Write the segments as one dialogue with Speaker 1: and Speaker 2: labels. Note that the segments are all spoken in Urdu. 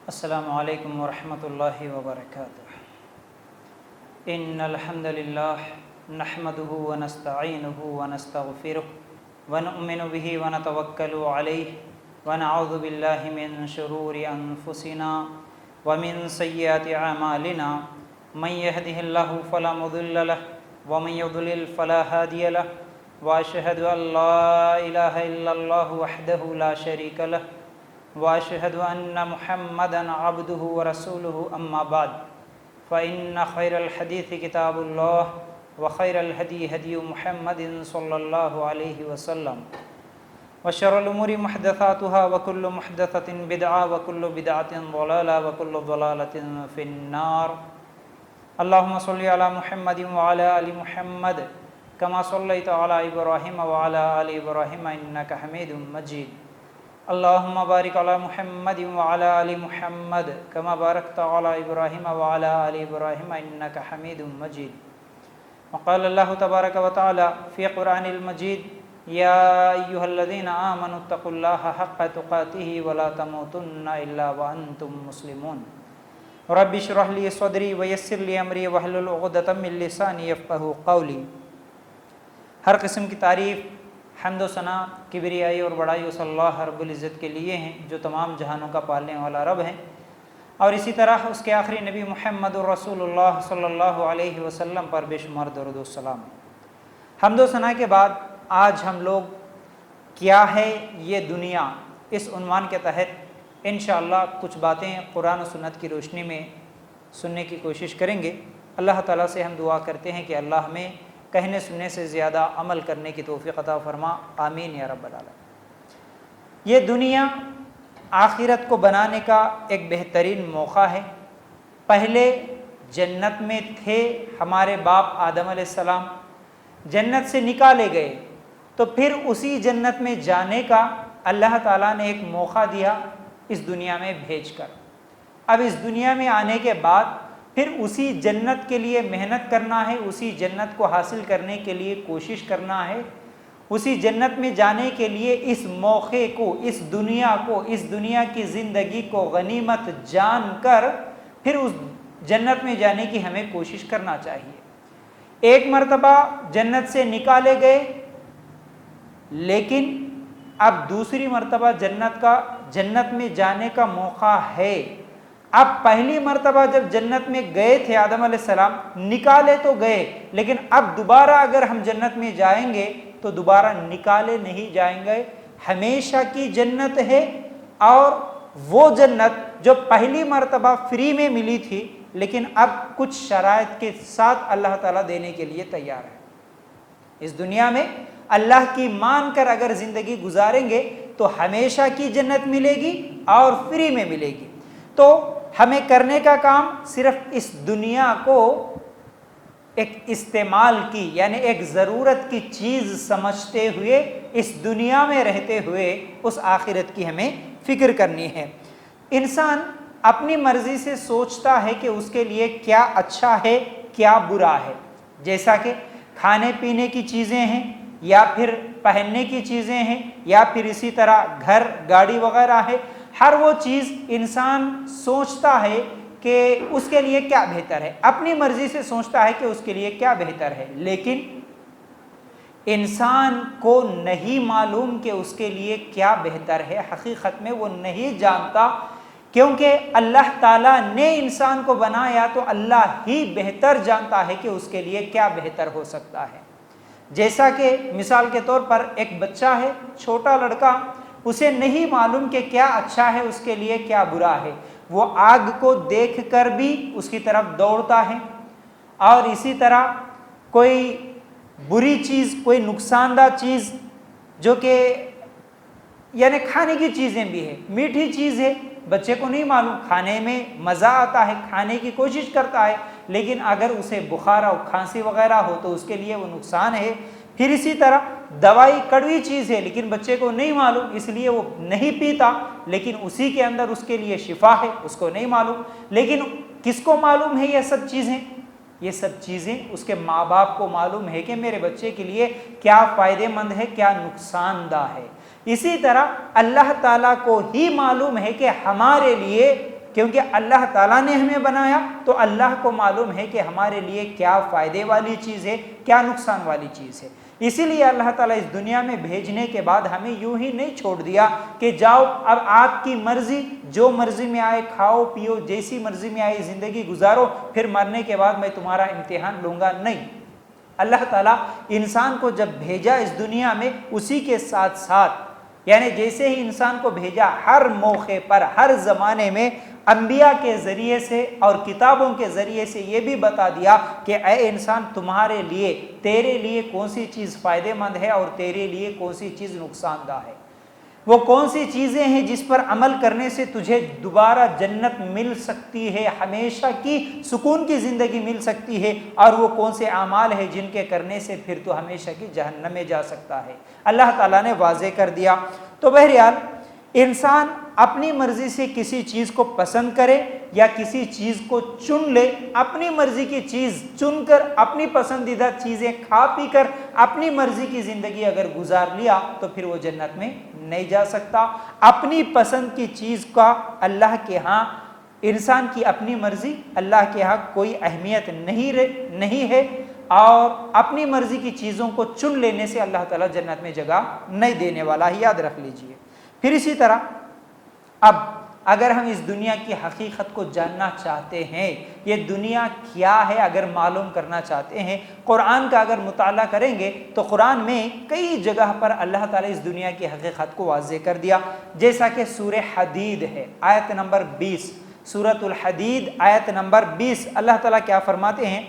Speaker 1: السلام علیکم ورحمۃ اللہ وبرکاتہ۔ ان الحمد للہ نحمده ونستعینه ونستغفره ونؤمن به ونتوکل علیہ ونعوذ باللہ من شرور انفسنا ومن سیئات اعمالنا من يهده الله فلا مضل له ومن يضلل فلا هادي له واشهد ان لا اله الا الله وحده لا شريك له واشهد ان محمدا عبده ورسوله اما بعد فان خير الحديث كتاب الله وخير الهدي هدي محمد صلى الله عليه وسلم وشر الامور محدثاتها وكل محدثة بدعة وكل بدعة ضلالة وكل ضلالة في النار۔ اللهم صل على محمد وعلى ال محمد كما صليت على ابراهيم وعلى ال ابراهيم انك حميد مجيد۔ اللهم بارك على محمد وعلى ال محمد كما باركت على ابراهيم وعلى ال ابراهيم انك حميد مجيد۔ وقال الله تبارك وتعالى في قرآن المجيد: يا ايها الذين آمنوا اتقوا الله حق تقاته ولا تموتن الا وانتم مسلمون۔ رب اشرح لي صدري ويسر لي امري واحلل عقدة من لساني يفقهوا قولي۔ ہر قسم کی تعریف، حمد و ثنا، کبریائی اور بڑائی اس اللہ رب العزت کے لیے ہیں جو تمام جہانوں کا پالنے والا رب ہے، اور اسی طرح اس کے آخری نبی محمد الرسول اللہ صلی اللہ علیہ وسلم پر بے شمار درود و سلام۔ حمد و ثنا کے بعد آج ہم لوگ کیا ہے یہ دنیا، اس عنوان کے تحت انشاءاللہ کچھ باتیں قرآن و سنت کی روشنی میں سننے کی کوشش کریں گے۔ اللہ تعالیٰ سے ہم دعا کرتے ہیں کہ اللہ ہمیں کہنے سننے سے زیادہ عمل کرنے کی توفیق عطا فرما، آمین یا رب العالمین۔ یہ دنیا آخرت کو بنانے کا ایک بہترین موقع ہے۔ پہلے جنت میں تھے ہمارے باپ آدم علیہ السلام، جنت سے نکالے گئے تو پھر اسی جنت میں جانے کا اللہ تعالیٰ نے ایک موقع دیا اس دنیا میں بھیج کر۔ اب اس دنیا میں آنے کے بعد پھر اسی جنت کے لیے محنت کرنا ہے، اسی جنت کو حاصل کرنے کے لیے کوشش کرنا ہے، اسی جنت میں جانے کے لیے اس موقع کو، اس دنیا کو، اس دنیا کی زندگی کو غنیمت جان کر پھر اس جنت میں جانے کی ہمیں کوشش کرنا چاہیے۔ ایک مرتبہ جنت سے نکالے گئے، لیکن اب دوسری مرتبہ جنت میں جانے کا موقع ہے۔ اب پہلی مرتبہ جب جنت میں گئے تھے آدم علیہ السلام، نکالے تو گئے، لیکن اب دوبارہ اگر ہم جنت میں جائیں گے تو دوبارہ نکالے نہیں جائیں گے، ہمیشہ کی جنت ہے۔ اور وہ جنت جو پہلی مرتبہ فری میں ملی تھی، لیکن اب کچھ شرائط کے ساتھ اللہ تعالیٰ دینے کے لیے تیار ہے۔ اس دنیا میں اللہ کی مان کر اگر زندگی گزاریں گے تو ہمیشہ کی جنت ملے گی اور فری میں ملے گی۔ تو ہمیں کرنے کا کام صرف اس دنیا کو ایک استعمال کی، یعنی ایک ضرورت کی چیز سمجھتے ہوئے اس دنیا میں رہتے ہوئے اس آخرت کی ہمیں فکر کرنی ہے۔ انسان اپنی مرضی سے سوچتا ہے کہ اس کے لیے کیا اچھا ہے کیا برا ہے، جیسا کہ کھانے پینے کی چیزیں ہیں، یا پھر پہننے کی چیزیں ہیں، یا پھر اسی طرح گھر گاڑی وغیرہ ہے۔ ہر وہ چیز انسان سوچتا ہے کہ اس کے لیے کیا بہتر ہے، اپنی مرضی سے سوچتا ہے کہ اس کے لیے کیا بہتر ہے، لیکن انسان کو نہیں معلوم کہ اس کے لیے کیا بہتر ہے۔ حقیقت میں وہ نہیں جانتا، کیونکہ اللہ تعالیٰ نے انسان کو بنایا تو اللہ ہی بہتر جانتا ہے کہ اس کے لیے کیا بہتر ہو سکتا ہے۔ جیسا کہ مثال کے طور پر ایک بچہ ہے، چھوٹا لڑکا، اسے نہیں معلوم کہ کیا اچھا ہے اس کے لیے کیا برا ہے، وہ آگ کو دیکھ کر بھی اس کی طرف دوڑتا ہے، اور اسی طرح کوئی بری چیز، کوئی نقصان دہ چیز جو کہ یعنی کھانے کی چیزیں بھی ہے، میٹھی چیز ہے، بچے کو نہیں معلوم، کھانے میں مزہ آتا ہے، کھانے کی کوشش کرتا ہے، لیکن اگر اسے بخار اور کھانسی وغیرہ ہو تو اس کے لیے وہ نقصان ہے۔ پھر اسی طرح دوائی کڑوی چیز ہے، لیکن بچے کو نہیں معلوم، اس لیے وہ نہیں پیتا، لیکن اسی کے اندر اس کے لیے شفا ہے، اس کو نہیں معلوم۔ لیکن کس کو معلوم ہے یہ سب چیزیں؟ یہ سب چیزیں اس کے ماں باپ کو معلوم ہے کہ میرے بچے کے لیے کیا فائدہ مند ہے، کیا نقصان دہ ہے۔ اسی طرح اللہ تعالیٰ کو ہی معلوم ہے کہ ہمارے لیے کیونکہ اللہ تعالیٰ نے ہمیں بنایا تو اللہ کو معلوم ہے کہ ہمارے لیے کیا فائدے والی چیز ہے، کیا نقصان والی چیز ہے۔ اسی لیے اللہ تعالیٰ اس دنیا میں بھیجنے کے بعد ہمیں یوں ہی نہیں چھوڑ دیا کہ جاؤ اب آپ کی مرضی، جو مرضی میں آئے کھاؤ پیو، جیسی مرضی میں آئے زندگی گزارو، پھر مرنے کے بعد میں تمہارا امتحان لوں گا، نہیں۔ اللہ تعالیٰ انسان کو جب بھیجا اس دنیا میں، اسی کے ساتھ ساتھ یعنی جیسے ہی انسان کو بھیجا، ہر موقع پر ہر زمانے میں انبیاء کے ذریعے سے اور کتابوں کے ذریعے سے یہ بھی بتا دیا کہ اے انسان، تمہارے لیے، تیرے لیے کون سی چیز فائدہ مند ہے اور تیرے لیے کون سی چیز نقصان دہ ہے، وہ کون سی چیزیں ہیں جس پر عمل کرنے سے تجھے دوبارہ جنت مل سکتی ہے، ہمیشہ کی سکون کی زندگی مل سکتی ہے، اور وہ کون سے اعمال ہیں جن کے کرنے سے پھر تو ہمیشہ کی جہنم میں جا سکتا ہے، اللہ تعالیٰ نے واضح کر دیا۔ تو بہرحال انسان اپنی مرضی سے کسی چیز کو پسند کرے یا کسی چیز کو چن لے، اپنی مرضی کی چیز چن کر، اپنی پسندیدہ چیزیں کھا پی کر اپنی مرضی کی زندگی اگر گزار لیا تو پھر وہ جنت میں نہیں جا سکتا۔ اپنی پسند کی چیز کا اللہ کے ہاں، انسان کی اپنی مرضی اللہ کے ہاں کوئی اہمیت نہیں ہے، اور اپنی مرضی کی چیزوں کو چن لینے سے اللہ تعالیٰ جنت میں جگہ نہیں دینے والا ہے، یاد رکھ لیجئے۔ پھر اسی طرح اب اگر ہم اس دنیا کی حقیقت کو جاننا چاہتے ہیں، یہ دنیا کیا ہے اگر معلوم کرنا چاہتے ہیں، قرآن کا اگر مطالعہ کریں گے تو قرآن میں کئی جگہ پر اللہ تعالیٰ اس دنیا کی حقیقت کو واضح کر دیا، جیسا کہ سورہ حدید ہے، آیت نمبر 20، سورۃ الحدید آیت نمبر 20، اللہ تعالیٰ کیا فرماتے ہیں؟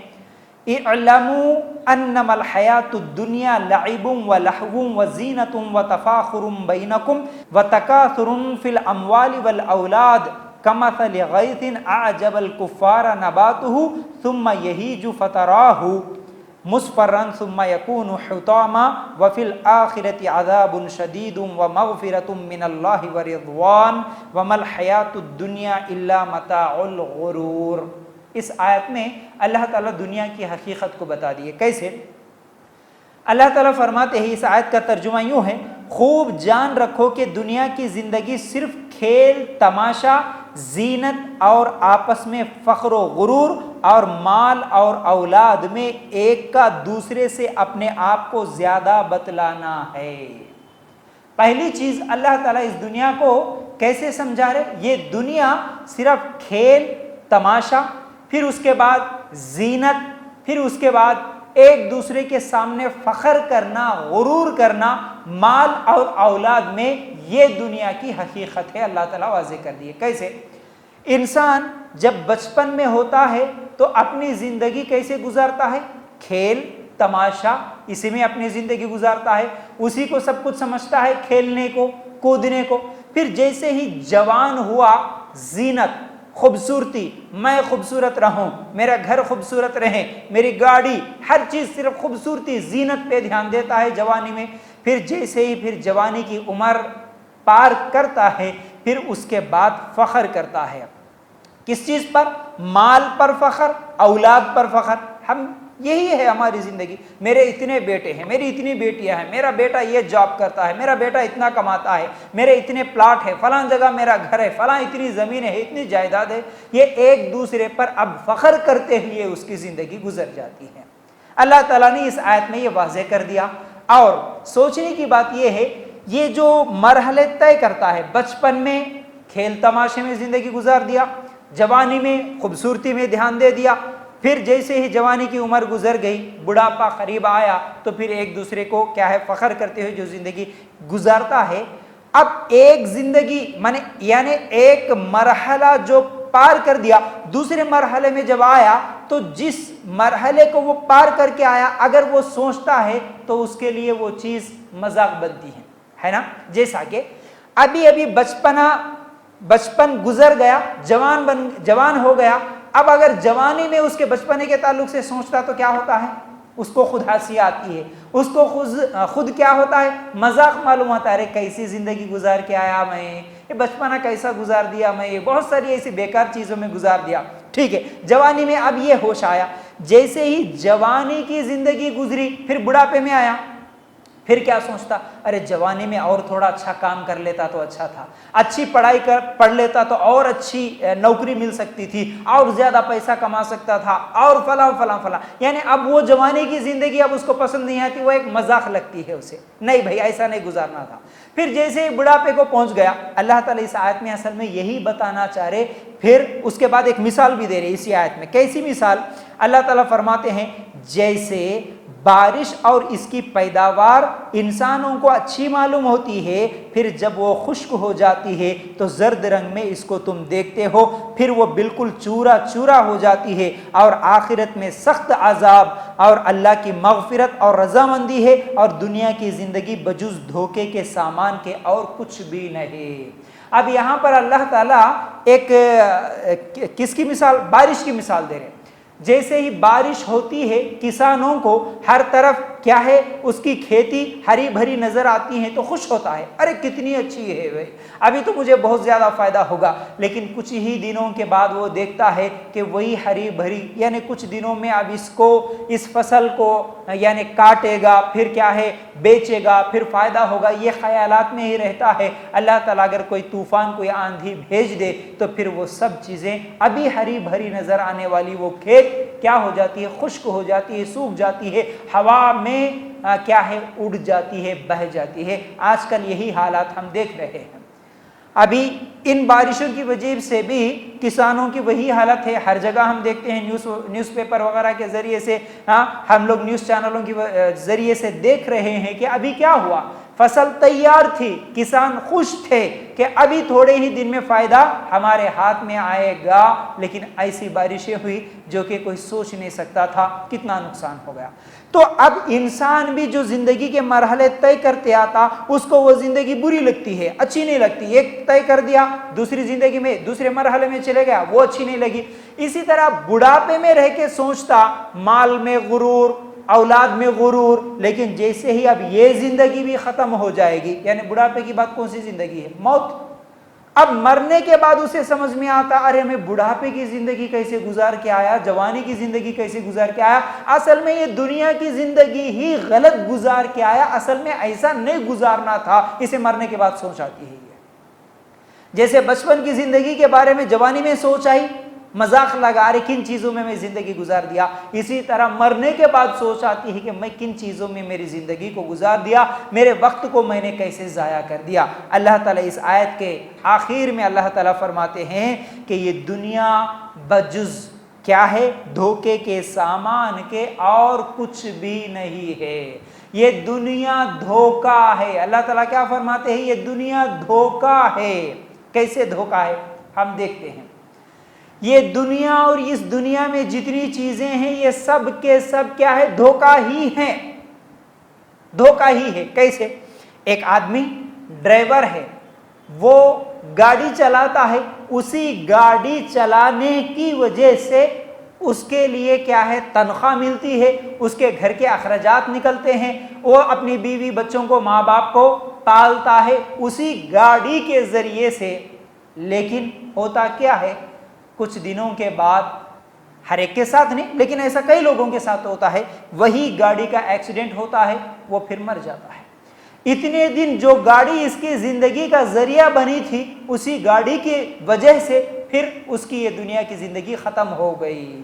Speaker 1: اعلموا انما الحیات الدنیا لعب ولہو وزینۃ وتفاخر بینکم وتکاثر فی الاموال والاولاد کمثل غیث اعجب الکفار نباتہ ثم یہیج فتراہ مصفرا ثم یکون حطاما وفی الآخرۃ عذاب شدید ومغفرۃ من اللہ ورضوان وما الحیات الدنیا الا متاع الغرور۔ اس آیت میں اللہ تعالیٰ دنیا کی حقیقت کو بتا دیے۔ کیسے؟ اللہ تعالیٰ فرماتے ہیں، اس آیت کا ترجمہ یوں ہے، خوب جان رکھو کہ دنیا کی زندگی صرف کھیل تماشا، زینت اور آپس میں فخر و غرور اور مال اور اولاد میں ایک کا دوسرے سے اپنے آپ کو زیادہ بتلانا ہے۔ پہلی چیز اللہ تعالیٰ اس دنیا کو کیسے سمجھا رہے؟ یہ دنیا صرف کھیل تماشا، پھر اس کے بعد زینت، پھر اس کے بعد ایک دوسرے کے سامنے فخر کرنا، غرور کرنا، مال اور اولاد میں، یہ دنیا کی حقیقت ہے، اللہ تعالیٰ واضح کر دیے۔ کیسے؟ انسان جب بچپن میں ہوتا ہے تو اپنی زندگی کیسے گزارتا ہے؟ کھیل تماشا، اسی میں اپنی زندگی گزارتا ہے، اسی کو سب کچھ سمجھتا ہے، کھیلنے کو، کودنے کو۔ پھر جیسے ہی جوان ہوا، زینت، خوبصورتی، میں خوبصورت رہوں، میرا گھر خوبصورت رہے، میری گاڑی، ہر چیز صرف خوبصورتی، زینت پہ دھیان دیتا ہے جوانی میں۔ پھر جیسے ہی پھر جوانی کی عمر پار کرتا ہے، پھر اس کے بعد فخر کرتا ہے۔ کس چیز پر؟ مال پر فخر، اولاد پر فخر۔ ہم یہی ہے ہماری زندگی، میرے اتنے بیٹے ہیں، میری اتنی بیٹیاں ہیں، میرا بیٹا یہ جاب کرتا ہے، میرا بیٹا اتنا کماتا ہے، میرے اتنے پلاٹ ہے، فلاں جگہ میرا گھر ہے، فلاں اتنی زمین ہے، اتنی جائیداد ہے۔ یہ ایک دوسرے پر اب فخر کرتے ہوئے اس کی زندگی گزر جاتی ہے۔ اللہ تعالیٰ نے اس آیت میں یہ واضح کر دیا۔ اور سوچنے کی بات یہ ہے، یہ جو مرحلے طے کرتا ہے، بچپن میں کھیل تماشے میں زندگی گزار دیا، جوانی میں خوبصورتی میں دھیان دے دیا، پھر جیسے ہی جوانی کی عمر گزر گئی، بڑھاپا قریب آیا، تو پھر ایک دوسرے کو کیا ہے، فخر کرتے ہوئے جو زندگی گزارتا ہے۔ اب ایک زندگی یعنی ایک مرحلہ جو پار کر دیا، دوسرے مرحلے میں جب آیا تو جس مرحلے کو وہ پار کر کے آیا، اگر وہ سوچتا ہے تو اس کے لیے وہ چیز مذاق بنتی ہے نا؟ جیسا کہ ابھی بچپن گزر گیا، جوان ہو گیا، اب اگر جوانی میں اس کے بچپنے کے تعلق سے سوچتا تو کیا ہوتا ہے؟ اس کو خود ہنسی آتی ہے، اس کو خود کیا ہوتا ہے؟ مذاق معلوم ہوتا ہے، ارے کیسی زندگی گزار کے آیا میں، یہ بچپنا کیسا گزار دیا میں، یہ بہت ساری ایسی بیکار چیزوں میں گزار دیا۔ ٹھیک ہے، جوانی میں اب یہ ہوش آیا، جیسے ہی جوانی کی زندگی گزری، پھر بڑھاپے میں آیا، پھر کیا سوچتا، ارے جوانی میں اور تھوڑا اچھا کام کر لیتا تو اچھا تھا، اچھی پڑھائی پڑھ لیتا تو اور اچھی نوکری مل سکتی تھی، اور زیادہ پیسہ کما سکتا تھا، اور فلاں فلاں فلاں. یعنی اب وہ جوانی کی زندگی اب اس کو پسند نہیں آتی، وہ ایک مذاق لگتی ہے اسے. نہیں بھائی ایسا نہیں گزارنا تھا. پھر جیسے ہی بڑھاپے کو پہنچ گیا، اللہ تعالیٰ اس آیت میں اصل میں یہی بتانا چاہ رہے. پھر اس کے بعد ایک مثال بھی دے رہے اسی آیت میں. کیسی مثال؟ اللہ تعالیٰ فرماتے ہیں جیسے بارش اور اس کی پیداوار انسانوں کو اچھی معلوم ہوتی ہے، پھر جب وہ خشک ہو جاتی ہے تو زرد رنگ میں اس کو تم دیکھتے ہو، پھر وہ بالکل چورا چورا ہو جاتی ہے، اور آخرت میں سخت عذاب اور اللہ کی مغفرت اور رضامندی ہے، اور دنیا کی زندگی بجز دھوکے کے سامان کے اور کچھ بھی نہیں. اب یہاں پر اللہ تعالیٰ ایک کس کی مثال؟ بارش کی مثال دے رہے ہیں. جیسے ہی بارش ہوتی ہے کسانوں کو ہر طرف کیا ہے، اس کی کھیتی ہری بھری نظر آتی ہے تو خوش ہوتا ہے، ارے کتنی اچھی ہے بھائی، ابھی تو مجھے بہت زیادہ فائدہ ہوگا. لیکن کچھ ہی دنوں کے بعد وہ دیکھتا ہے کہ وہی ہری بھری، یعنی کچھ دنوں میں اب اس فصل کو یعنی کاٹے گا، پھر کیا ہے بیچے گا، پھر فائدہ ہوگا، یہ خیالات میں ہی رہتا ہے. اللہ تعالیٰ اگر کوئی طوفان کوئی آندھی بھیج دے تو پھر وہ سب چیزیں ابھی ہری بھری نظر آنے والی وہ کھیت کیا ہو جاتی ہے، خشک ہو جاتی ہے، سوکھ جاتی ہے، ہوا میں کیا ہے اڑ جاتی ہے، بہہ جاتی ہے. آج کل یہی حالات ہم دیکھ رہے ہیں. ابھی ان بارشوں کی وجہ سے بھی کسانوں کی وہی حالت ہے. ہر جگہ ہم دیکھتے ہیں، نیوز پیپر وغیرہ کے ذریعے سے، ہم لوگ نیوز چینلوں کے ذریعے سے دیکھ رہے ہیں کہ ابھی کیا ہوا. فصل تیار تھی، کسان خوش تھے کہ ابھی تھوڑے ہی دن میں فائدہ ہمارے ہاتھ میں آئے گا، لیکن ایسی بارشیں ہوئی جو کہ کوئی سوچ نہیں سکتا تھا کتنا نقصان ہو گیا. تو اب انسان بھی جو زندگی کے مرحلے طے کرتے آتا، اس کو وہ زندگی بری لگتی ہے، اچھی نہیں لگتی. ایک طے کر دیا، دوسری زندگی میں دوسرے مرحلے میں چلے گیا، وہ اچھی نہیں لگی. اسی طرح بڑھاپے میں رہ کے سوچتا، مال میں غرور، اولاد میں غرور، لیکن جیسے ہی اب یہ زندگی بھی ختم ہو جائے گی، یعنی بڑھاپے کی بات کون سی زندگی ہے؟ موت. اب مرنے کے بعد اسے سمجھ میں آتا، ارے میں بڑھاپے کی زندگی کیسے گزار کے آیا، جوانی کی زندگی کیسے گزار کے آیا، اصل میں یہ دنیا کی زندگی ہی غلط گزار کے آیا، اصل میں ایسا نہیں گزارنا تھا. اسے مرنے کے بعد سوچ آتی ہے. جیسے بچپن کی زندگی کے بارے میں جوانی میں سوچ آئی، مذاق لگا رہے کن چیزوں میں زندگی گزار دیا، اسی طرح مرنے کے بعد سوچ آتی ہے کہ میں کن چیزوں میں میری زندگی کو گزار دیا، میرے وقت کو میں نے کیسے ضائع کر دیا. اللہ تعالیٰ اس آیت کے آخر میں اللہ تعالیٰ فرماتے ہیں کہ یہ دنیا بجز کیا ہے، دھوکے کے سامان کے اور کچھ بھی نہیں ہے. یہ دنیا دھوکا ہے. اللہ تعالیٰ کیا فرماتے ہیں؟ یہ دنیا دھوکا ہے. کیسے دھوکا ہے ہم دیکھتے ہیں. یہ دنیا اور اس دنیا میں جتنی چیزیں ہیں یہ سب کے سب کیا ہے؟ دھوکا ہی ہیں. دھوکا ہی ہے. کیسے؟ ایک آدمی ڈرائیور ہے، وہ گاڑی چلاتا ہے، اسی گاڑی چلانے کی وجہ سے اس کے لیے کیا ہے؟ تنخواہ ملتی ہے، اس کے گھر کے اخراجات نکلتے ہیں، وہ اپنی بیوی بچوں کو ماں باپ کو پالتا ہے اسی گاڑی کے ذریعے سے. لیکن ہوتا کیا ہے؟ کچھ دنوں کے بعد، ہر ایک کے ساتھ نہیں لیکن ایسا کئی لوگوں کے ساتھ ہوتا ہے، وہی گاڑی کا ایکسیڈنٹ ہوتا ہے، وہ پھر مر جاتا ہے. اتنے دن جو گاڑی اس کی زندگی کا ذریعہ بنی تھی، اسی گاڑی کی وجہ سے پھر اس کی یہ دنیا کی زندگی ختم ہو گئی.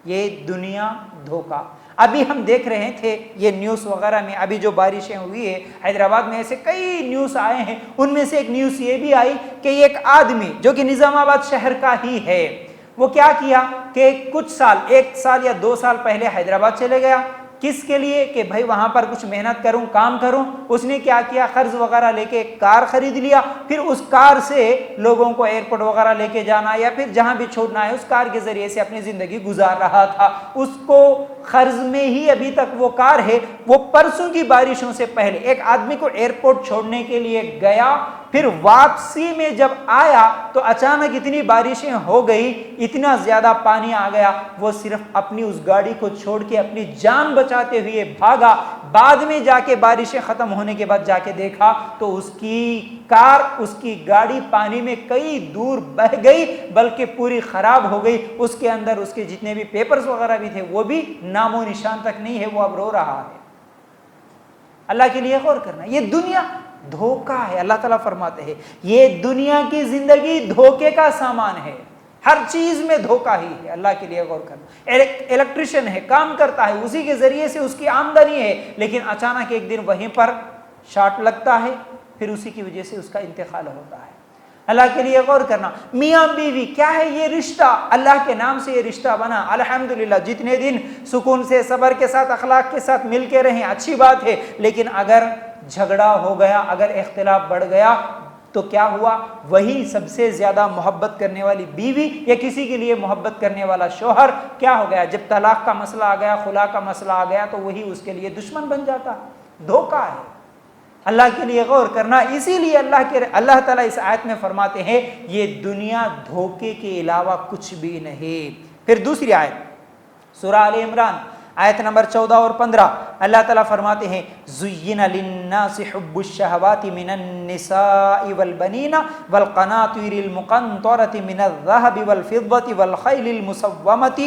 Speaker 1: یہ دنیا دھوکا. ابھی ہم دیکھ رہے تھے یہ نیوز وغیرہ میں، ابھی جو بارشیں ہوئی ہے حیدرآباد میں، ایسے کئی نیوز آئے ہیں. ان میں سے ایک نیوز یہ بھی آئی کہ ایک آدمی جو کہ نظام آباد شہر کا ہی ہے، وہ کیا کیا کہ کچھ سال، 1 سال یا 2 سال پہلے حیدرآباد چلے گیا. کس کے لیے؟ کہ بھائی وہاں پر کچھ محنت کروں، کام کروں. اس نے کیا کیا؟ قرض وغیرہ لے کے ایک کار خرید لیا. پھر اس کار سے لوگوں کو ایئرپورٹ وغیرہ لے کے جانا یا پھر جہاں بھی چھوڑنا ہے، اس کار کے ذریعے سے اپنی زندگی گزار رہا تھا. اس کو قرض میں ہی ابھی تک وہ کار ہے. وہ پرسوں کی بارشوں سے پہلے ایک آدمی کو ایئرپورٹ چھوڑنے کے لیے گیا، پھر واپسی میں جب آیا تو اچانک اتنی بارشیں ہو گئی، اتنا زیادہ پانی آ گیا، وہ صرف اپنی اس گاڑی کو چھوڑ کے اپنی جان بچاتے ہوئے بھاگا. بعد میں جا کے بارشیں ختم ہونے کے بعد جا کے دیکھا تو اس کی کار، اس کی گاڑی پانی میں کئی دور بہہ گئی، بلکہ پوری خراب ہو گئی. اس کے اندر اس کے جتنے بھی پیپرز وغیرہ بھی تھے وہ بھی نام و نشان تک نہیں ہے. وہ اب رو رہا ہے. اللہ کے لیے غور کرنا. یہ دنیا دھوکہ ہے. اللہ تعالیٰ فرماتے ہیں یہ دنیا کی زندگی دھوکے کا سامان ہے, ہر چیز میں دھوکہ ہی ہے. اللہ کے لیے غور کرنا. الیکٹریشین ہے, کام کرتا ہے, اسی کے ذریعے سے اس کی آمدنی ہے, لیکن اچانک ایک دن وہیں پر شارٹ لگتا ہے, پھر اسی کی وجہ سے اس کا انتقال ہوتا ہے. اللہ کے لیے غور کرنا. میاں بیوی کیا ہے یہ رشتہ, اللہ کے نام سے یہ رشتہ بنا, الحمدللہ جتنے دن سکون سے صبر کے ساتھ اخلاق کے ساتھ مل کے رہیں اچھی بات ہے, لیکن اگر جھگڑا ہو گیا, اگر اختلاف بڑھ گیا تو کیا ہوا؟ وہی سب سے زیادہ محبت کرنے والی بیوی یا کسی کے لیے محبت کرنے والا شوہر کیا ہو گیا؟ جب طلاق کا مسئلہ آ گیا, خلا کا مسئلہ آ گیا, تو وہی اس کے لیے دشمن بن جاتا. دھوکہ ہے. اللہ کے لیے غور کرنا. اسی لیے اللہ تعالیٰ اس آیت میں فرماتے ہیں یہ دنیا دھوکے کے علاوہ کچھ بھی نہیں. پھر دوسری آیت سورہ آل عمران آیت نمبر 14 اور 15 اللہ تعالیٰ فرماتے ہیں زُيِّنَ لِلنَّاسِ حُبُّ الشَّهَوَاتِ مِنَ النِّسَاءِ وَالْبَنِينَ وَالْقَنَاطِيرِ الْمُقَنطَرَةِ مِنَ الذَّهَبِ وَالْفِضَّةِ وَالْخَيْلِ الْمُسَوَّمَةِ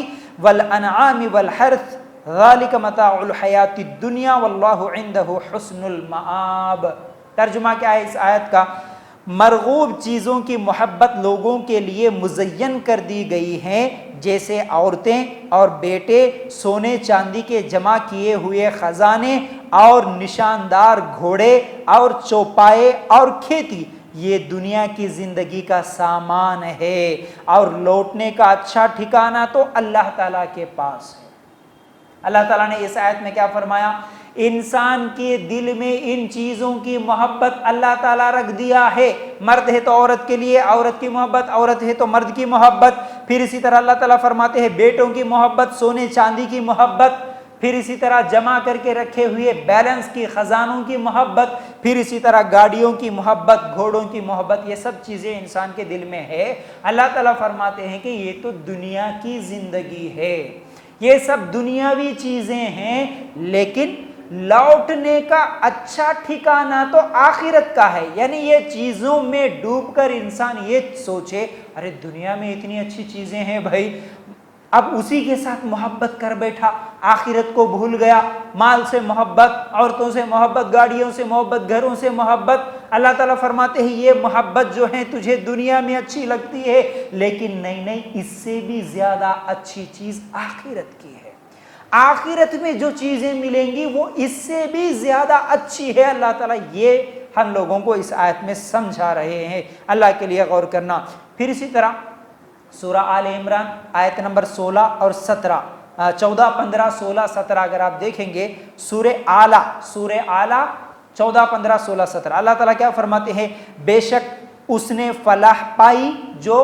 Speaker 1: وَالْأَنْعَامِ وَالْحَرْثِ ذَلِكَ مَتَاعُ الْحَيَاةِ الدُّنْيَا وَاللَّهُ عِنْدَهُ حُسْنُ الْمَآبِ. ترجمہ کیا ہے اس آیت کا؟ مرغوب چیزوں کی محبت لوگوں کے لیے مزین کر دی گئی ہیں, جیسے عورتیں اور بیٹے, سونے چاندی کے جمع کیے ہوئے خزانے اور نشاندار گھوڑے اور چوپائے اور کھیتی. یہ دنیا کی زندگی کا سامان ہے اور لوٹنے کا اچھا ٹھکانہ تو اللہ تعالیٰ کے پاس ہے. اللہ تعالیٰ نے اس آیت میں کیا فرمایا؟ انسان کے دل میں ان چیزوں کی محبت اللہ تعالیٰ رکھ دیا ہے. مرد ہے تو عورت کے لیے عورت کی محبت, عورت ہے تو مرد کی محبت. پھر اسی طرح اللہ تعالیٰ فرماتے ہیں بیٹوں کی محبت, سونے چاندی کی محبت. پھر اسی طرح جمع کر کے رکھے ہوئے بیلنس کی خزانوں کی محبت. پھر اسی طرح گاڑیوں کی محبت, گھوڑوں کی محبت. یہ سب چیزیں انسان کے دل میں ہے. اللہ تعالیٰ فرماتے ہیں کہ یہ تو دنیا کی زندگی ہے, یہ سب دنیاوی چیزیں ہیں, لیکن لوٹنے کا اچھا ٹھکانہ تو آخرت کا ہے. یعنی یہ چیزوں میں ڈوب کر انسان یہ سوچے ارے دنیا میں اتنی اچھی چیزیں ہیں بھائی, اب اسی کے ساتھ محبت کر بیٹھا, آخرت کو بھول گیا. مال سے محبت, عورتوں سے محبت, گاڑیوں سے محبت, گھروں سے محبت. اللہ تعالیٰ فرماتے ہیں یہ محبت جو ہے تجھے دنیا میں اچھی لگتی ہے, لیکن نہیں, اس سے بھی زیادہ اچھی چیز آخرت کی ہے. آخرت میں جو چیزیں ملیں گی وہ اس سے بھی زیادہ اچھی ہے. اللہ تعالیٰ یہ ہم لوگوں کو اس آیت میں سمجھا رہے ہیں. اللہ کے لیے غور کرنا. پھر اسی طرح سورہ آل عمران آیت نمبر 16 اور 17 14 15 16 17 اگر آپ دیکھیں گے سورہ اعلیٰ 14 15 16 17 اللہ تعالیٰ کیا فرماتے ہیں؟ بے شک اس نے فلاح پائی جو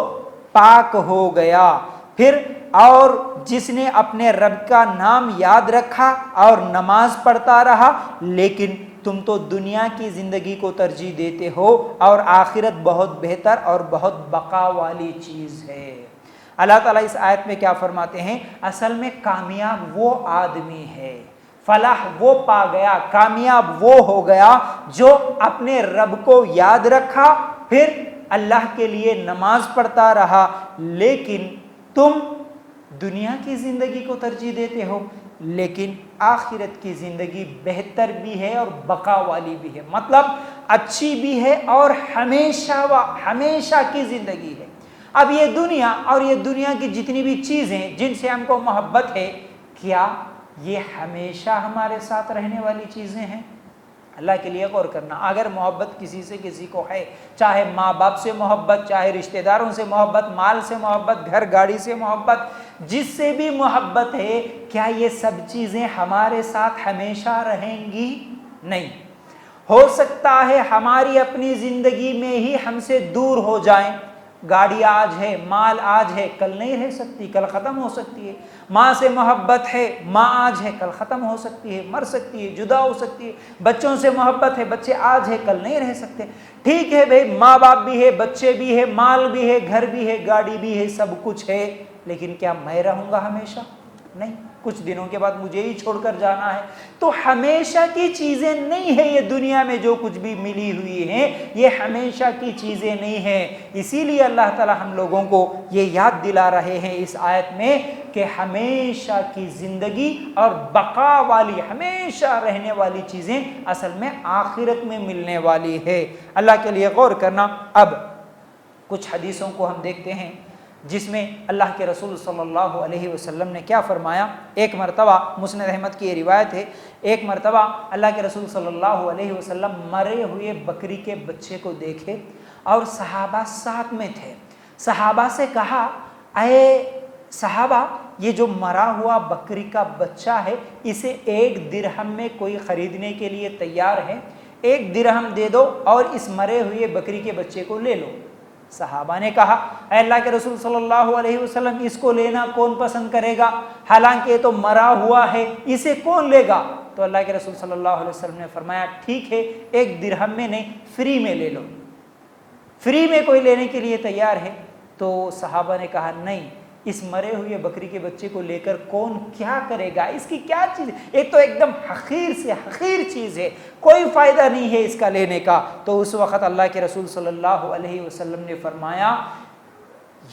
Speaker 1: پاک ہو گیا. پھر اور جس نے اپنے رب کا نام یاد رکھا اور نماز پڑھتا رہا, لیکن تم تو دنیا کی زندگی کو ترجیح دیتے ہو اور آخرت بہت بہتر اور بہت بقا والی چیز ہے. اللہ تعالیٰ اس آیت میں کیا فرماتے ہیں؟ اصل میں کامیاب وہ آدمی ہے, فلاح وہ پا گیا, کامیاب وہ ہو گیا جو اپنے رب کو یاد رکھا, پھر اللہ کے لیے نماز پڑھتا رہا, لیکن تم دنیا کی زندگی کو ترجیح دیتے ہو, لیکن آخرت کی زندگی بہتر بھی ہے اور بقا والی بھی ہے. مطلب اچھی بھی ہے اور ہمیشہ کی زندگی ہے. اب یہ دنیا اور یہ دنیا کی جتنی بھی چیزیں جن سے ہم کو محبت ہے, کیا یہ ہمیشہ ہمارے ساتھ رہنے والی چیزیں ہیں؟ اللہ کے لیے غور کرنا. اگر محبت کسی سے کسی کو ہے, چاہے ماں باپ سے محبت, چاہے رشتہ داروں سے محبت, مال سے محبت, گھر گاڑی سے محبت, جس سے بھی محبت ہے, کیا یہ سب چیزیں ہمارے ساتھ ہمیشہ رہیں گی؟ نہیں. ہو سکتا ہے ہماری اپنی زندگی میں ہی ہم سے دور ہو جائیں. گاڑی آج ہے, مال آج ہے, کل نہیں رہ سکتی, کل ختم ہو سکتی ہے. ماں سے محبت ہے, ماں آج ہے, کل ختم ہو سکتی ہے, مر سکتی ہے, جدا ہو سکتی ہے. بچوں سے محبت ہے, بچے آج ہے, کل نہیں رہ سکتے. ٹھیک ہے بھائی, ماں باپ بھی ہے, بچے بھی ہے, مال بھی ہے, گھر بھی ہے, گاڑی بھی ہے, سب کچھ ہے, لیکن کیا میں رہوں گا ہمیشہ؟ نہیں. کچھ دنوں کے بعد مجھے ہی چھوڑ کر جانا ہے. تو ہمیشہ کی چیزیں نہیں ہیں یہ دنیا میں جو کچھ بھی ملی ہوئی ہیں, یہ ہمیشہ کی چیزیں نہیں ہیں. اسی لیے اللہ تعالی ہم لوگوں کو یہ یاد دلا رہے ہیں اس آیت میں, کہ ہمیشہ کی زندگی اور بقا والی ہمیشہ رہنے والی چیزیں اصل میں آخرت میں ملنے والی ہے۔ اللہ کے لیے غور کرنا۔ اب کچھ حدیثوں کو ہم دیکھتے ہیں جس میں اللہ کے رسول صلی اللہ علیہ وسلم نے کیا فرمایا۔ ایک مرتبہ مسند احمد کی یہ روایت ہے، ایک مرتبہ اللہ کے رسول صلی اللہ علیہ وسلم مرے ہوئے بکری کے بچے کو دیکھے اور صحابہ ساتھ میں تھے۔ صحابہ سے کہا، اے صحابہ، یہ جو مرا ہوا بکری کا بچہ ہے اسے 1 درہم میں کوئی خریدنے کے لیے تیار ہے؟ 1 درہم دے دو اور اس مرے ہوئے بکری کے بچے کو لے لو۔ صحابہ نے کہا، اے اللہ کے رسول صلی اللہ علیہ وسلم، اس کو لینا کون پسند کرے گا؟ حالانکہ یہ تو مرا ہوا ہے، اسے کون لے گا؟ تو اللہ کے رسول صلی اللہ علیہ وسلم نے فرمایا، ٹھیک ہے، 1 درہم میں نہیں، فری میں لے لو۔ فری میں کوئی لینے کے لیے تیار ہے؟ تو صحابہ نے کہا، نہیں، اس مرے ہوئے بکری کے بچے کو لے کر کون کیا کرے گا؟ اس کی کیا چیز ہے؟ ایک تو ایک دم حقیر سے حقیر چیز ہے، کوئی فائدہ نہیں ہے اس کا لینے کا۔ تو اس وقت اللہ کے رسول صلی اللہ علیہ وسلم نے فرمایا،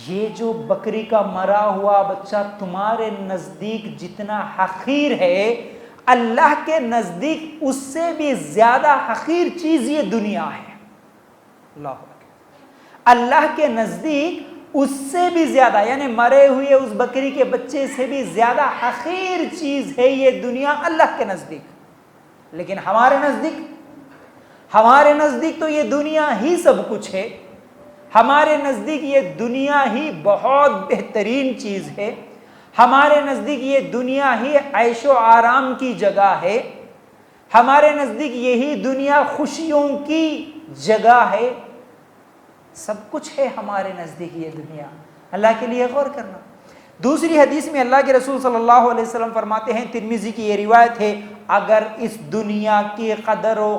Speaker 1: یہ جو بکری کا مرا ہوا بچہ تمہارے نزدیک جتنا حقیر ہے، اللہ کے نزدیک اس سے بھی زیادہ حقیر چیز یہ دنیا ہے۔ اللہ اکبر۔ اللہ کے نزدیک اس سے بھی زیادہ، یعنی مرے ہوئے اس بکری کے بچے سے بھی زیادہ حقیر چیز ہے یہ دنیا اللہ کے نزدیک۔ لیکن ہمارے نزدیک تو یہ دنیا ہی سب کچھ ہے، ہمارے نزدیک یہ دنیا ہی بہت بہترین چیز ہے، ہمارے نزدیک یہ دنیا ہی عیش و آرام کی جگہ ہے، ہمارے نزدیک یہی دنیا خوشیوں کی جگہ ہے، سب کچھ ہے ہمارے نزدیک یہ دنیا۔ اللہ کے لیے غور کرنا۔ دوسری حدیث میں اللہ کے رسول صلی اللہ علیہ وسلم فرماتے ہیں، ترمذی کی یہ روایت ہے، اگر اس دنیا کی قدر و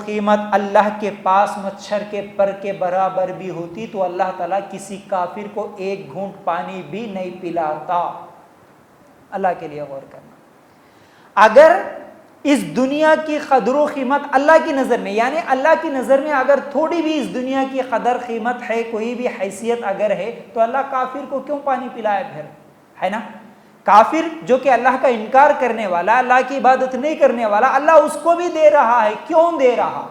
Speaker 1: قیمت اللہ کے پاس مچھر کے پر کے برابر بھی ہوتی تو اللہ تعالیٰ کسی کافر کو 1 گھونٹ پانی بھی نہیں پلاتا۔ اللہ کے لیے غور کرنا۔ اگر اس دنیا کی قدر و قیمت اللہ کی نظر میں، یعنی اللہ کی نظر میں اگر تھوڑی بھی اس دنیا کی قدر قیمت ہے، کوئی بھی حیثیت اگر ہے، تو اللہ کافر کو کیوں پانی پلائے پھر؟ ہے نا؟ کافر جو کہ اللہ کا انکار کرنے والا، اللہ کی عبادت نہیں کرنے والا، اللہ اس کو بھی دے رہا ہے، کیوں دے رہا؟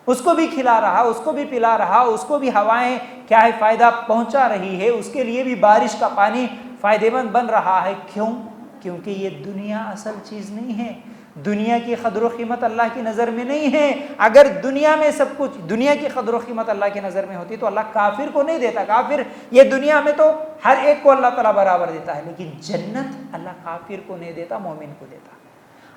Speaker 1: اس کو بھی کھلا رہا، اس کو بھی پلا رہا، اس کو بھی ہوائیں کیا ہے فائدہ پہنچا رہی ہے، اس کے لیے بھی بارش کا پانی فائدہ مند بن رہا ہے، کیوں؟ کیونکہ یہ دنیا اصل چیز نہیں ہے، دنیا کی قدر و قیمت اللہ کی نظر میں نہیں ہے۔ اگر دنیا میں سب کچھ، دنیا کی قدر و قیمت اللہ کی نظر میں ہوتی تو اللہ کافر کو نہیں دیتا۔ کافر یہ دنیا میں تو ہر ایک کو اللہ تعالیٰ برابر دیتا ہے، لیکن جنت اللہ کافر کو نہیں دیتا، مومن کو دیتا۔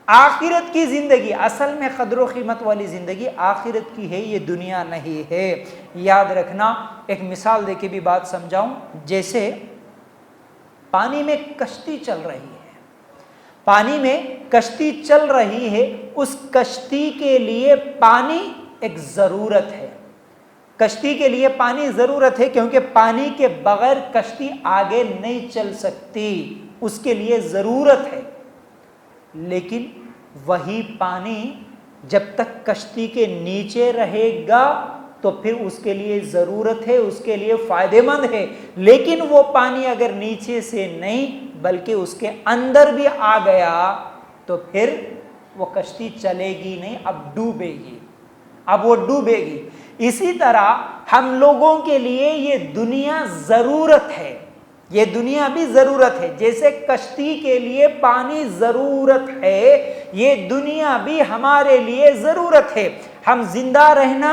Speaker 1: آخرت کی زندگی، اصل میں قدر و قیمت والی زندگی آخرت کی ہے، یہ دنیا نہیں ہے۔ یاد رکھنا، ایک مثال دے کے بھی بات سمجھاؤں، جیسے پانی میں کشتی چل رہی ہے، پانی میں کشتی چل رہی ہے، اس کشتی کے لیے پانی ایک ضرورت ہے، کشتی کے لیے پانی ضرورت ہے، کیونکہ پانی کے بغیر کشتی آگے نہیں چل سکتی، اس کے لیے ضرورت ہے۔ لیکن وہی پانی جب تک کشتی کے نیچے رہے گا تو پھر اس کے لیے ضرورت ہے، اس کے لیے فائدہ مند ہے، لیکن وہ پانی اگر نیچے سے نہیں بلکہ اس کے اندر بھی آ گیا تو پھر وہ کشتی چلے گی نہیں، اب ڈوبے گی، اب وہ ڈوبے گی۔ اسی طرح ہم لوگوں کے لیے یہ دنیا ضرورت ہے، یہ دنیا بھی ضرورت ہے، جیسے کشتی کے لیے پانی ضرورت ہے، یہ دنیا بھی ہمارے لیے ضرورت ہے۔ ہم زندہ رہنا